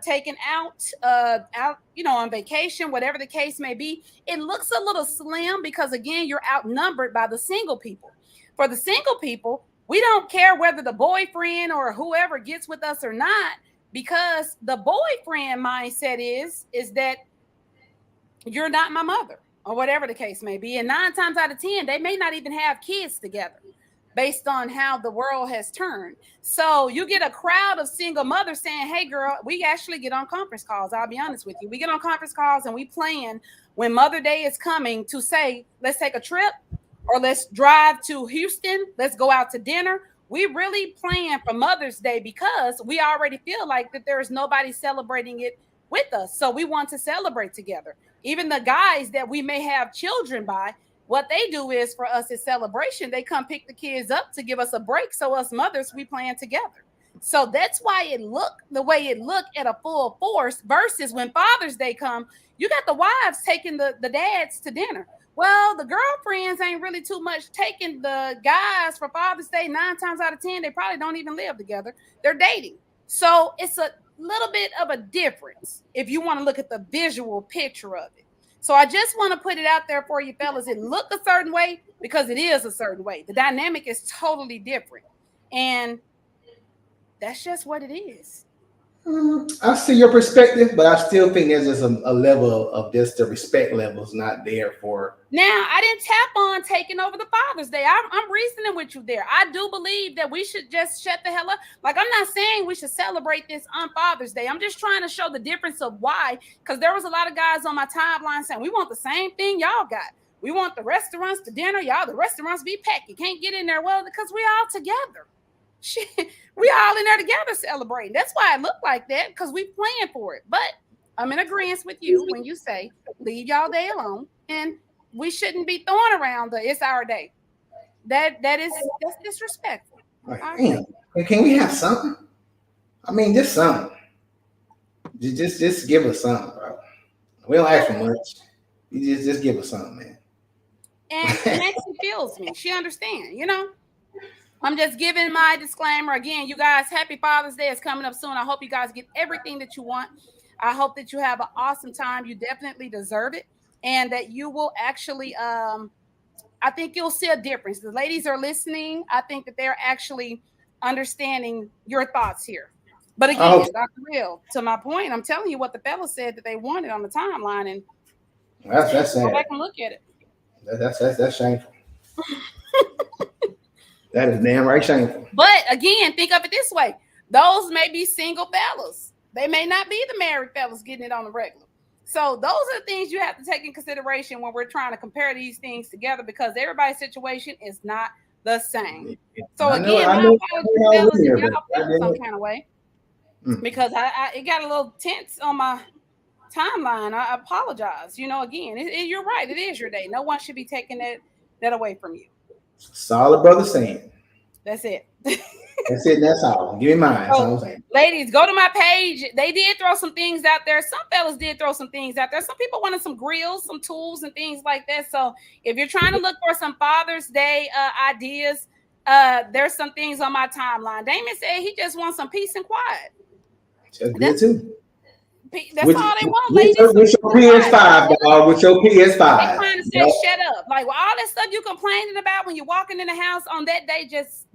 taken out, on vacation, whatever the case may be, it looks a little slim because again, you're outnumbered by the single people. For the single people, we don't care whether the boyfriend or whoever gets with us or not, because the boyfriend mindset is that you're not my mother or whatever the case may be. And 9 times out of 10, they may not even have kids together based on how the world has turned. So you get a crowd of single mothers saying, hey girl, we actually get on conference calls. I'll be honest with you. We get on conference calls and we plan when Mother Day is coming to say, let's take a trip or let's drive to Houston. Let's go out to dinner. We really plan for Mother's Day because we already feel like that there is nobody celebrating it with us. So we want to celebrate together. Even the guys that we may have children by, what they do is for us is celebration. They come pick the kids up to give us a break. So us mothers, we plan together. So that's why it looked the way it looked at a full force versus when Father's Day come, you got the wives taking the dads to dinner. Well, the girlfriends ain't really too much taking the guys for Father's Day. 9 times out of 10, they probably don't even live together. They're dating. So it's a little bit of a difference if you want to look at the visual picture of it. So I just want to put it out there for you fellas. It look a certain way because it is a certain way. The dynamic is totally different. And that's just what it is. I see your perspective, but I still think there's just a level of just the respect level is not there for. Now, I didn't tap on taking over the Father's Day. I'm reasoning with you there. I do believe that we should just shut the hell up. Like, I'm not saying we should celebrate this on Father's Day. I'm just trying to show the difference of why, because there was a lot of guys on my timeline saying, we want the same thing y'all got. We want the restaurants to dinner. Y'all, the restaurants be packed. You can't get in there. Well, because we all together. Shit, we all in there together celebrating. That's why it looked like that, because we planned for it. But I'm in agreement with you when you say leave y'all day alone, and we shouldn't be throwing around the it's our day. That's disrespectful. Like, damn, can we have something? I mean, just something. Just give us something, bro. We don't ask for much. You just give us something, man. And Nancy feels me. She understands, I'm just giving my disclaimer. Again, you guys, happy Father's Day is coming up soon. I hope you guys get everything that you want. I hope that you have an awesome time. You definitely deserve it. And that you will actually, I I think you'll see a difference. The ladies are listening. I think that they're actually understanding your thoughts here. But again, Dr. Real, to my point, I'm telling you what the fellas said that they wanted on the timeline, and that's sad. Go back and look at it. That's shameful. That is damn right shameful. But again, think of it this way: those may be single fellas. They may not be the married fellas getting it on the regular. So those are the things you have to take in consideration when we're trying to compare these things together, because everybody's situation is not the same. So again, my apologies, fellas, if y'all feel some kind of way, because it got a little tense on my timeline. I apologize. You know, again, you're right. It is your day. No one should be taking that away from you. Solid brother saying. That's it. That's it. That's all. Give me mine. That's all I'm saying. Ladies, go to my page. They did throw some things out there. Some fellas did throw some things out there. Some people wanted some grills, some tools, and things like that. So if you're trying to look for some Father's Day ideas, there's some things on my timeline. Damon said he just wants some peace and quiet. That's good too. That's all they want, ladies. With your PS5, dog. With your PS5. They trying to say, shut up. Like, well, all that stuff you complaining about when you're walking in the house on that day, just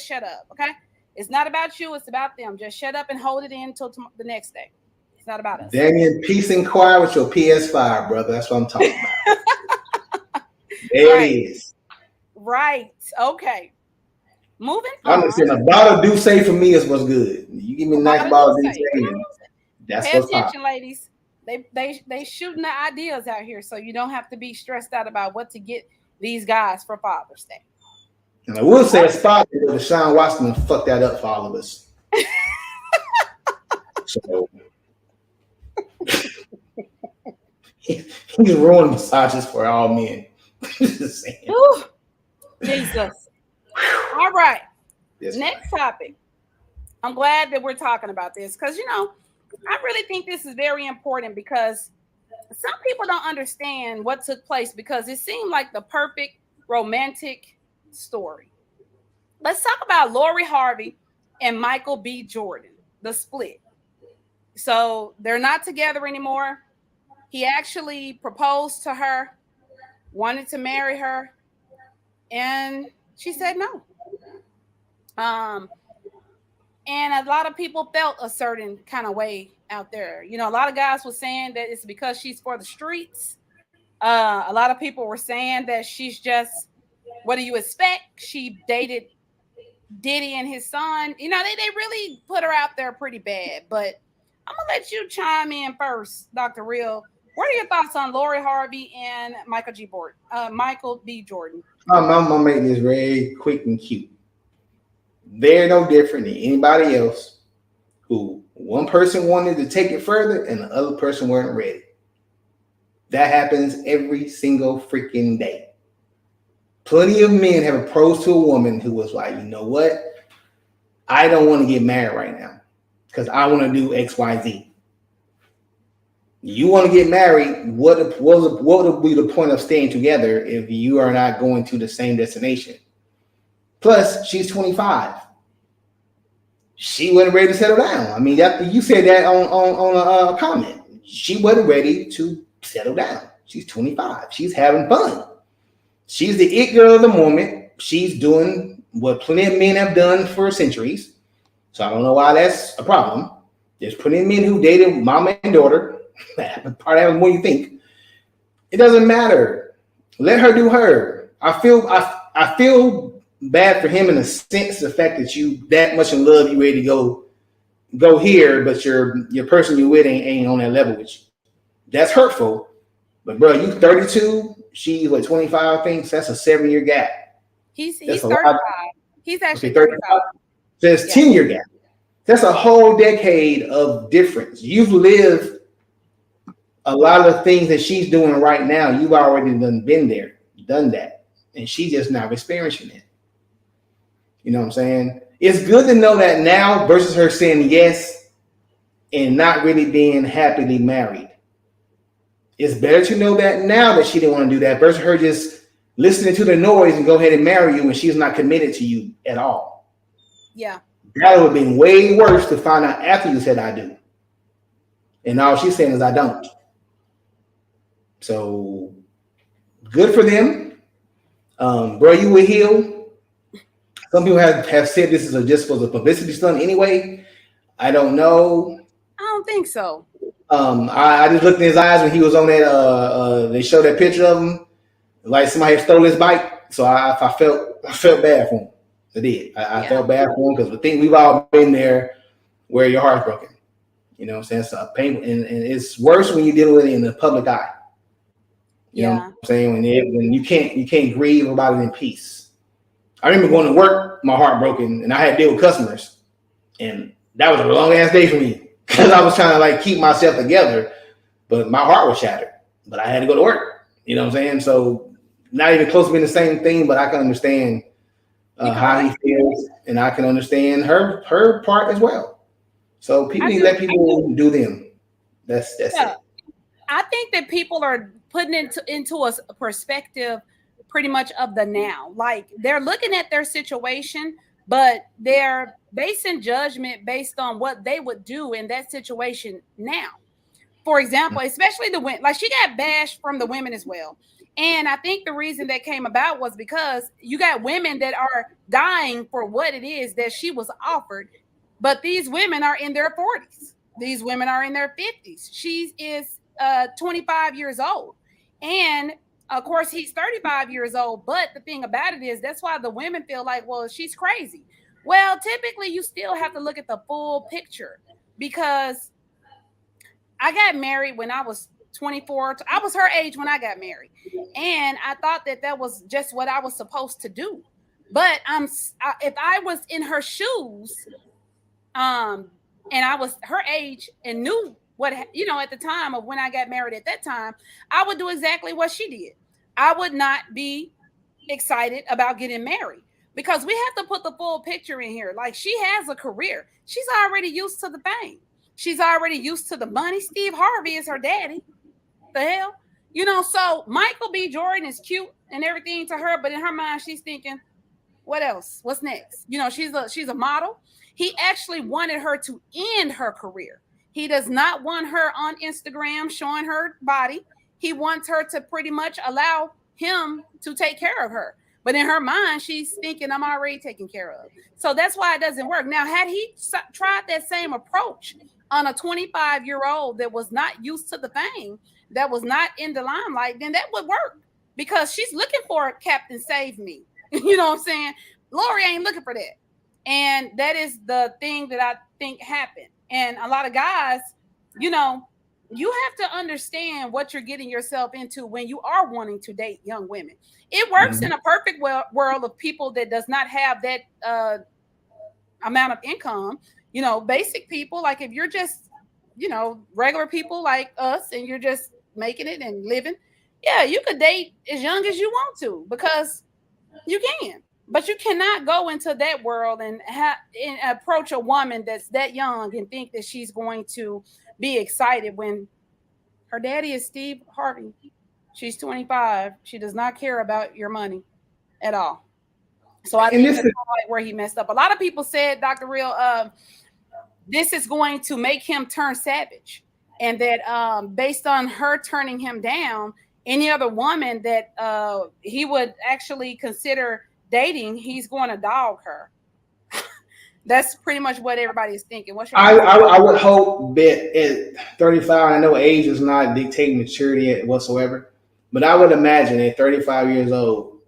shut up, okay? It's not about you. It's about them. Just shut up and hold it in until the next day. It's not about us. Damien, peace and quiet with your PS5, brother. That's what I'm talking about. There it is. Right. Okay. Moving on. I'm saying a bottle do say for me is what's good. You give me a nice bottle do say. That's Pay attention, ladies. They shooting the ideas out here, so you don't have to be stressed out about what to get these guys for Father's Day. And I will say a spot that DeShaun Watson fucked that up for all of us. So he's ruining massages for all men. Just saying. Ooh, Jesus. All right. Next topic. I'm glad that we're talking about this because, I really think this is very important because some people don't understand what took place because it seemed like the perfect romantic story. Let's talk about Lori Harvey and Michael B. Jordan, the split. So they're not together anymore. He actually proposed to her, wanted to marry her, and she said no. And a lot of people felt a certain kind of way out there. A lot of guys were saying that it's because she's for the streets. A lot of people were saying that she's just, what do you expect? She dated Diddy and his son. They really put her out there pretty bad. But I'm going to let you chime in first, Dr. Real. What are your thoughts on Lori Harvey and Michael B. Jordan? I'm going to make this very quick and cute. They're no different than anybody else who one person wanted to take it further and the other person weren't ready. That happens every single freaking day. Plenty of men have approached to a woman who was like, you know what? I don't want to get married right now because I want to do X, Y, Z. You want to get married, what would be the point of staying together if you are not going to the same destination? Plus, she's 25. She wasn't ready to settle down. I mean, you said that on a comment. She wasn't ready to settle down. She's 25. She's having fun. She's the it girl of the moment. She's doing what plenty of men have done for centuries. So I don't know why that's a problem. There's plenty of men who dated mama and daughter. Probably having more you think. It doesn't matter. Let her do her. I feel bad for him in the sense the fact that you that much in love, you ready to go here, but your person you with ain't on that level with you. That's hurtful. But bro, you 32, she's 25, I think. So that's a 7-year gap. He's 35. He's actually 35. So it's 10-year gap. That's a whole decade of difference. You've lived a lot of the things that she's doing right now. You've already been there, done that, and she's just now experiencing it. You know what I'm saying? It's good to know that now versus her saying yes and not really being happily married. It's better to know that now that she didn't want to do that versus her just listening to the noise and go ahead and marry you when she's not committed to you at all. Yeah. That would have been way worse to find out after you said I do. And all she's saying is I don't. So good for them. Bro, you were healed. Some people have said this is just was a publicity stunt anyway. I don't know. I don't think so. I just looked in his eyes when he was on that. They showed that picture of him, like somebody had stole his bike. So I felt bad for him. I did. I felt bad for him because I think we've all been there where your heart's broken. You know what I'm saying? So painful, and it's worse when you deal with it in the public eye. You know what I'm saying? When you can't grieve about it in peace. I remember going to work, my heart broken, and I had to deal with customers, and that was a long ass day for me because I was trying to like keep myself together, but my heart was shattered. But I had to go to work. You know what I'm saying? So not even close to being the same thing, but I can understand how he feels, and I can understand her part as well. So people need to let people do them. That's it. I think that people are putting into a perspective pretty much of the now. Like they're looking at their situation, but they're basing judgment based on what they would do in that situation now. For example, especially the women, like she got bashed from the women as well. And I think the reason that came about was because you got women that are dying for what it is that she was offered. But these women are in their 40s. These women are in their 50s. She is 25 years old. And of course, he's 35 years old. But the thing about it is that's why the women feel like, well, she's crazy. Well, typically, you still have to look at the full picture because I got married when I was 24. I was her age when I got married. And I thought that was just what I was supposed to do. But if I was in her shoes, and I was her age and knew what, at the time of when I got married at that time, I would do exactly what she did. I would not be excited about getting married because we have to put the full picture in here. Like she has a career. She's already used to the fame. She's already used to the money. Steve Harvey is her daddy. The hell? So Michael B. Jordan is cute and everything to her, but in her mind, she's thinking, what else? What's next? She's a model. He actually wanted her to end her career. He does not want her on Instagram showing her body. He wants her to pretty much allow him to take care of her. But in her mind, she's thinking, I'm already taken care of. So that's why it doesn't work. Now, had he tried that same approach on a 25-year-old that was not used to the fame, that was not in the limelight, then that would work because she's looking for a Captain Save Me. You know what I'm saying? Lori ain't looking for that. And that is the thing that I think happened. And a lot of guys, you have to understand what you're getting yourself into when you are wanting to date young women. It works in a perfect world of people that does not have that amount of income, basic people. Like if you're just, regular people like us and you're just making it and living, yeah, you could date as young as you want to because you can. But you cannot go into that world and approach a woman that's that young and think that she's going to be excited when her daddy is Steve Harvey. She's 25. She does not care about your money at all. So I think that's like where he messed up. A lot of people said, Dr. Real, this is going to make him turn savage. And that based on her turning him down, any other woman that he would actually consider dating, he's going to dog her. That's pretty much what everybody is thinking. What's your I would hope that at 35, I know age is not dictating maturity whatsoever, but I would imagine at 35 years old,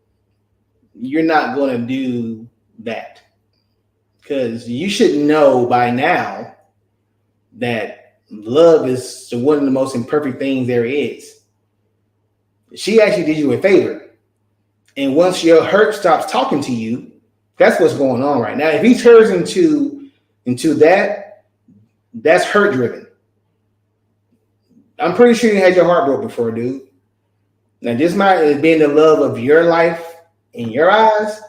you're not going to do that because you should know by now that love is one of the most imperfect things there is. She actually did you a favor. And once your hurt stops talking to you, that's what's going on right now. If he turns into that, that's hurt driven. I'm pretty sure you had your heart broke before, dude. Now this might have been the love of your life in your eyes,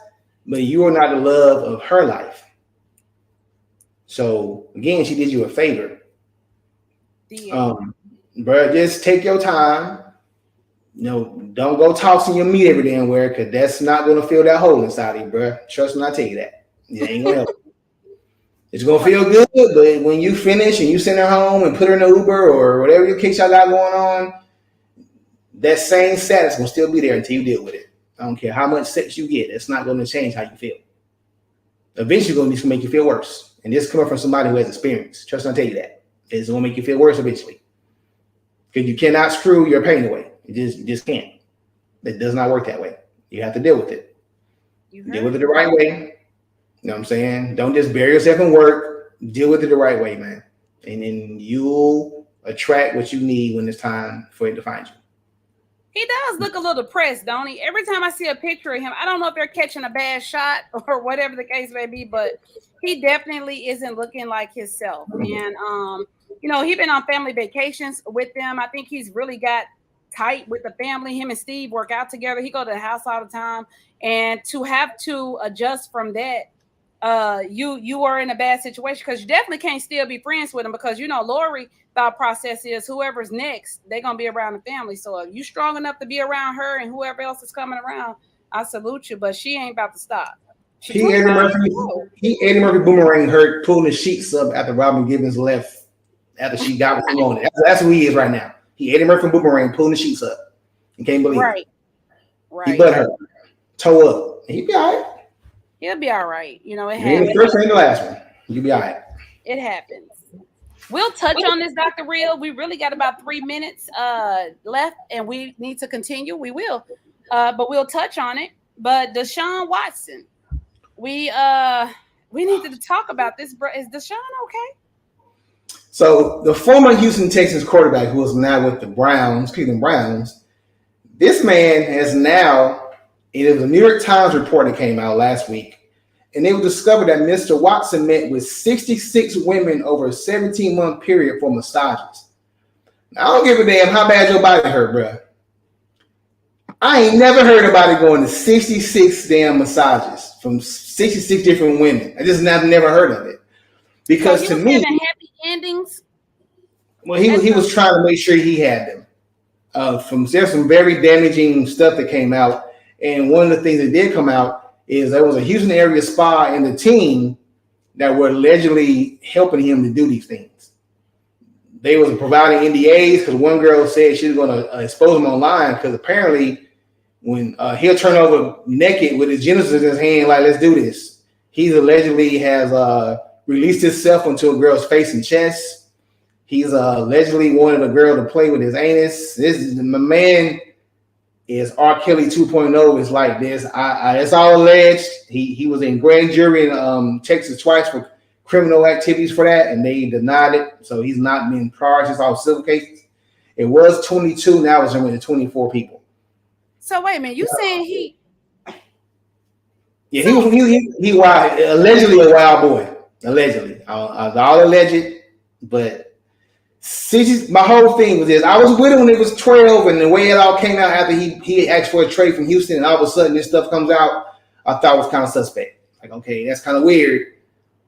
but you are not the love of her life. So again, she did you a favor. Bro, just take your time. Don't go tossing your meat every damn where, because that's not going to fill that hole inside of you, bro. Trust me, I tell you that. It ain't going to help. It's going to feel good, but when you finish and you send her home and put her in an Uber or whatever your case y'all got going on, that same status will still be there until you deal with it. I don't care how much sex you get. It's not going to change how you feel. Eventually, going to make you feel worse. And this coming from somebody who has experience. Trust me, I tell you that. It's going to make you feel worse eventually. Because you cannot screw your pain away. You just can't. It does not work that way. You have to deal with it. Deal with it the right way. You know what I'm saying? Don't just bury yourself in work. Deal with it the right way, man. And then you'll attract what you need when it's time for it to find you. He does look a little depressed, don't he? Every time I see a picture of him, I don't know if they're catching a bad shot or whatever the case may be, but he definitely isn't looking like himself. And, he's been on family vacations with them. I think he's really got tight with the family. Him and Steve work out together. He go to the house all the time. And to have to adjust from that, you are in a bad situation because you definitely can't still be friends with him because, Lori thought process is whoever's next, they're going to be around the family. So if you strong enough to be around her and whoever else is coming around, I salute you, but she ain't about to stop. He Eddie Murphy boomerang hurt pulling the sheets up after Robin Givens left after she got with him on it. That's who he is right now. He Eddie Murphy boomerang pulling the sheets up. You can't believe it. Right. He butt hurt. Toe up. He'll be all right. He'll be all right. It happens. The first and the last one. You'll be all right. It happens. We'll touch on this, Dr. Real. We really got about 3 minutes left, and we need to continue. We will, but we'll touch on it. But DeShaun Watson, we needed to talk about this. Is DeShaun okay? So the former Houston Texans quarterback, who is now with the Cleveland Browns, this man has now. It was a New York Times report that came out last week, and it was discovered that Mr. Watson met with 66 women over a 17-month period for massages. Now, I don't give a damn how bad your body hurt, bro. I ain't never heard about it going to 66 damn massages from 66 different women. I just never heard of it. Because to me, happy endings. Well, he was trying to make sure he had them. There's some very damaging stuff that came out. And one of the things that did come out is there was a Houston area spa and the team that were allegedly helping him to do these things. They was providing NDAs because one girl said she was going to expose him online because apparently when he'll turn over naked with his genitals in his hand, like, let's do this. He allegedly has released himself onto a girl's face and chest. He's allegedly wanted a girl to play with his anus. My man is R. Kelly 2.0 is like this. It's all alleged. He was in grand jury in Texas twice for criminal activities for that, and they denied it. So he's not been charged. It's all civil cases. It was 22. Now it's only 24 people. So wait a minute. You saying he? Yeah, he wild. Allegedly a wild boy. Allegedly, all alleged, but. My whole thing was this. I was with him when it was 12, and the way it all came out after he asked for a trade from Houston, and all of a sudden this stuff comes out, I thought it was kind of suspect. Like, okay, that's kind of weird.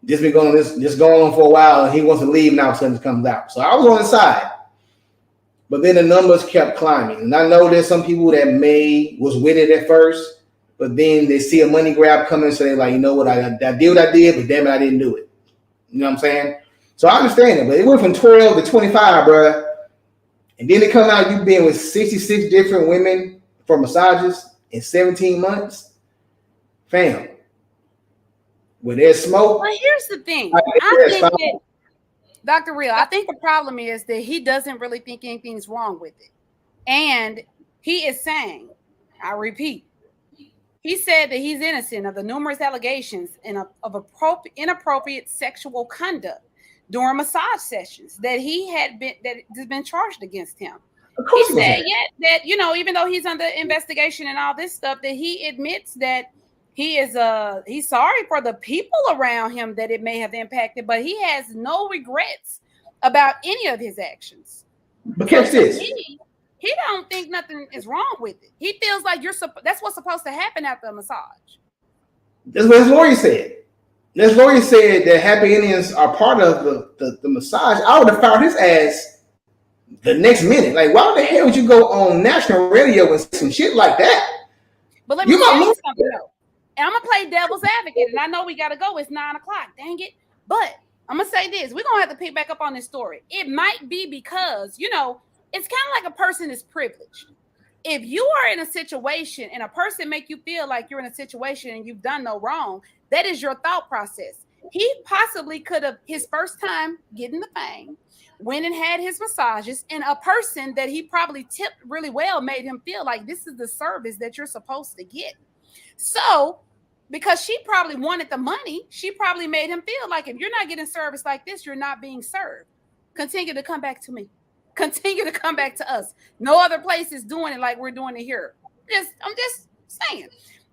This going on for a while, and he wants to leave, now all of a sudden it comes out. So I was on the side. But then the numbers kept climbing. And I know there's some people that was with it at first, but then they see a money grab coming, so they're like, you know what, I did what I did, but damn it, I didn't do it. You know what I'm saying? So I understand it, but it went from 12 to 25, bro. And then it comes out you've been with 66 different women for massages in 17 months. Fam. Where there's smoke. Well, here's the thing. I think that, Dr. Real, I think the problem is that he doesn't really think anything's wrong with it. And he is saying, I repeat, he said that he's innocent of the numerous allegations of inappropriate sexual conduct during massage sessions that has been charged against him. He said that even though he's under investigation and all this stuff, that he admits that he's sorry for the people around him that it may have impacted, but he has no regrets about any of his actions. But catch this. He don't think nothing is wrong with it. He feels like that's what's supposed to happen after a massage. That's what his lawyer said. This lawyer said that happy endings are part of the massage. I would have found his ass the next minute. Like, why the hell would you go on national radio with some shit like that? But let me tell you something though. And I'm gonna play devil's advocate, and I know we gotta go. It's 9:00. Dang it! But I'm gonna say this: we're gonna have to pick back up on this story. It might be because it's kind of like a person is privileged. if you are in a situation and a person make you feel like you're in a situation and you've done no wrong, that is your thought process. He possibly could have, his first time getting the fame, went and had his massages, and a person that he probably tipped really well made him feel like this is the service that you're supposed to get. So, because she probably wanted the money, she probably made him feel like if you're not getting service like this, you're not being served. Continue to come back to me. Continue to come back to us. No other place is doing it like we're doing it here. I'm just saying.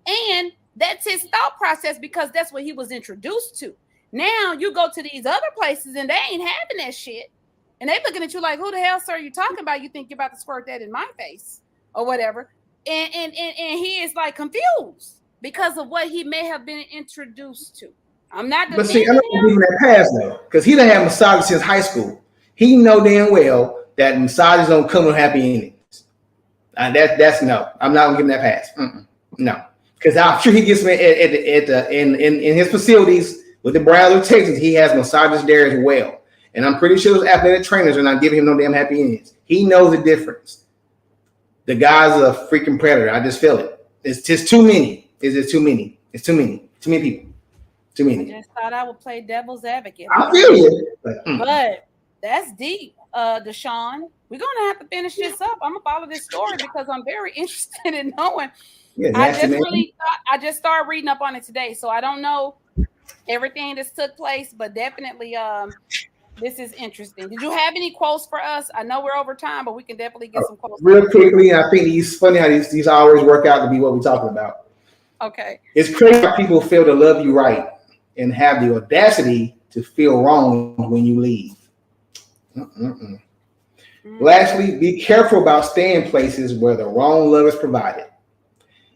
And that's his thought process because that's what he was introduced to. Now you go to these other places and they ain't having that shit. And they looking at you like, who the hell, sir, are you talking about? You think you're about to squirt that in my face or whatever. And he is like confused because of what he may have been introduced to. I'm not. But see, I'm not giving that pass though, because he done had massages since high school. He know damn well that massages don't come with happy endings. That's no. I'm not gonna give him that pass. No, because I'm sure he gets in his facilities with the Bradley, Texas. He has massages there as well, and I'm pretty sure those athletic trainers are not giving him no damn happy endings. He knows the difference. The guy's a freaking predator. I just feel it. It's just too many. It's too many. It's too many. Too many people. Too many. I just thought I would play devil's advocate. I feel you. But that's deep, DeShaun. We're gonna have to finish this up. I'm gonna follow this story because I'm very interested in knowing. Yeah, I just started reading up on it today, so I don't know everything that's took place, but definitely this is interesting. Did you have any quotes for us? I know we're over time, but we can definitely get some quotes. Real quickly, I think it's funny how these always work out to be what we're talking about. Okay. It's crazy how people fail to love you right and have the audacity to feel wrong when you leave. Lastly, be careful about staying places where the wrong love is provided.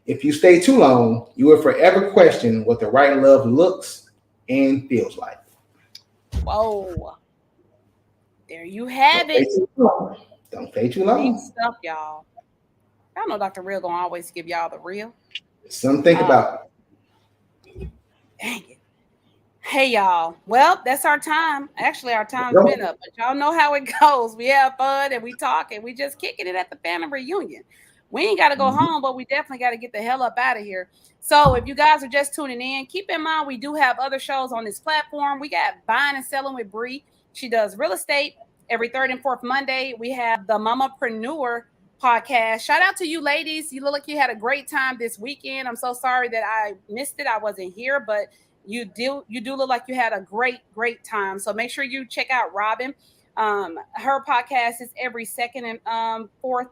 If you stay too long, you will forever question what the right love looks and feels like. Whoa. There you have it. Don't stay too long. Deep stuff, y'all. Y'all know Dr. Real gonna always give y'all the real. Something to think about. Dang it. Hey, y'all. Well, that's our time. Actually, our time's been up, but y'all know how it goes. We have fun and we talk and we just kicking it at the family reunion. We ain't got to go home, but we definitely got to get the hell up out of here. So if you guys are just tuning in, keep in mind we do have other shows on this platform. We got Buying and Selling with Bree. She does real estate every third and fourth Monday. We have the Mamapreneur podcast. Shout out to you ladies. You look like you had a great time this weekend. I'm so sorry that I missed it. I wasn't here, but you do look like you had a great time. So make sure you check out Robin. Her podcast is every second and fourth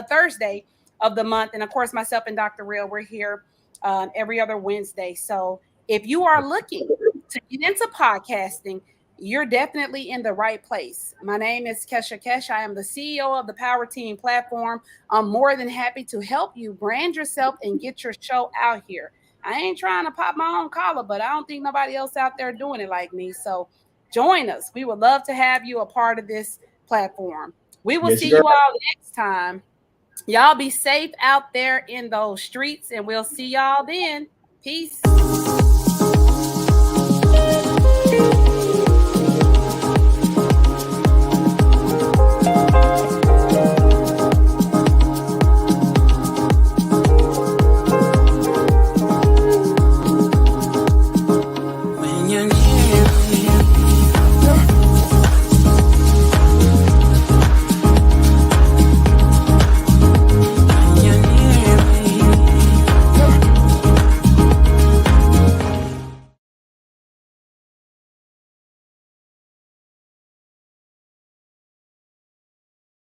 Thursday of the month. And of course, myself and Dr. Real, we're here every other Wednesday. So if you are looking to get into podcasting, you're definitely in the right place. My name is Kesha. I am the CEO of the PowerTeam platform. I'm more than happy to help you brand yourself and get your show out here. I ain't trying to pop my own collar, but I don't think nobody else out there doing it like me. So join us. We would love to have you a part of this platform. We will see you all next time. Y'all be safe out there in those streets, and we'll see y'all then. Peace.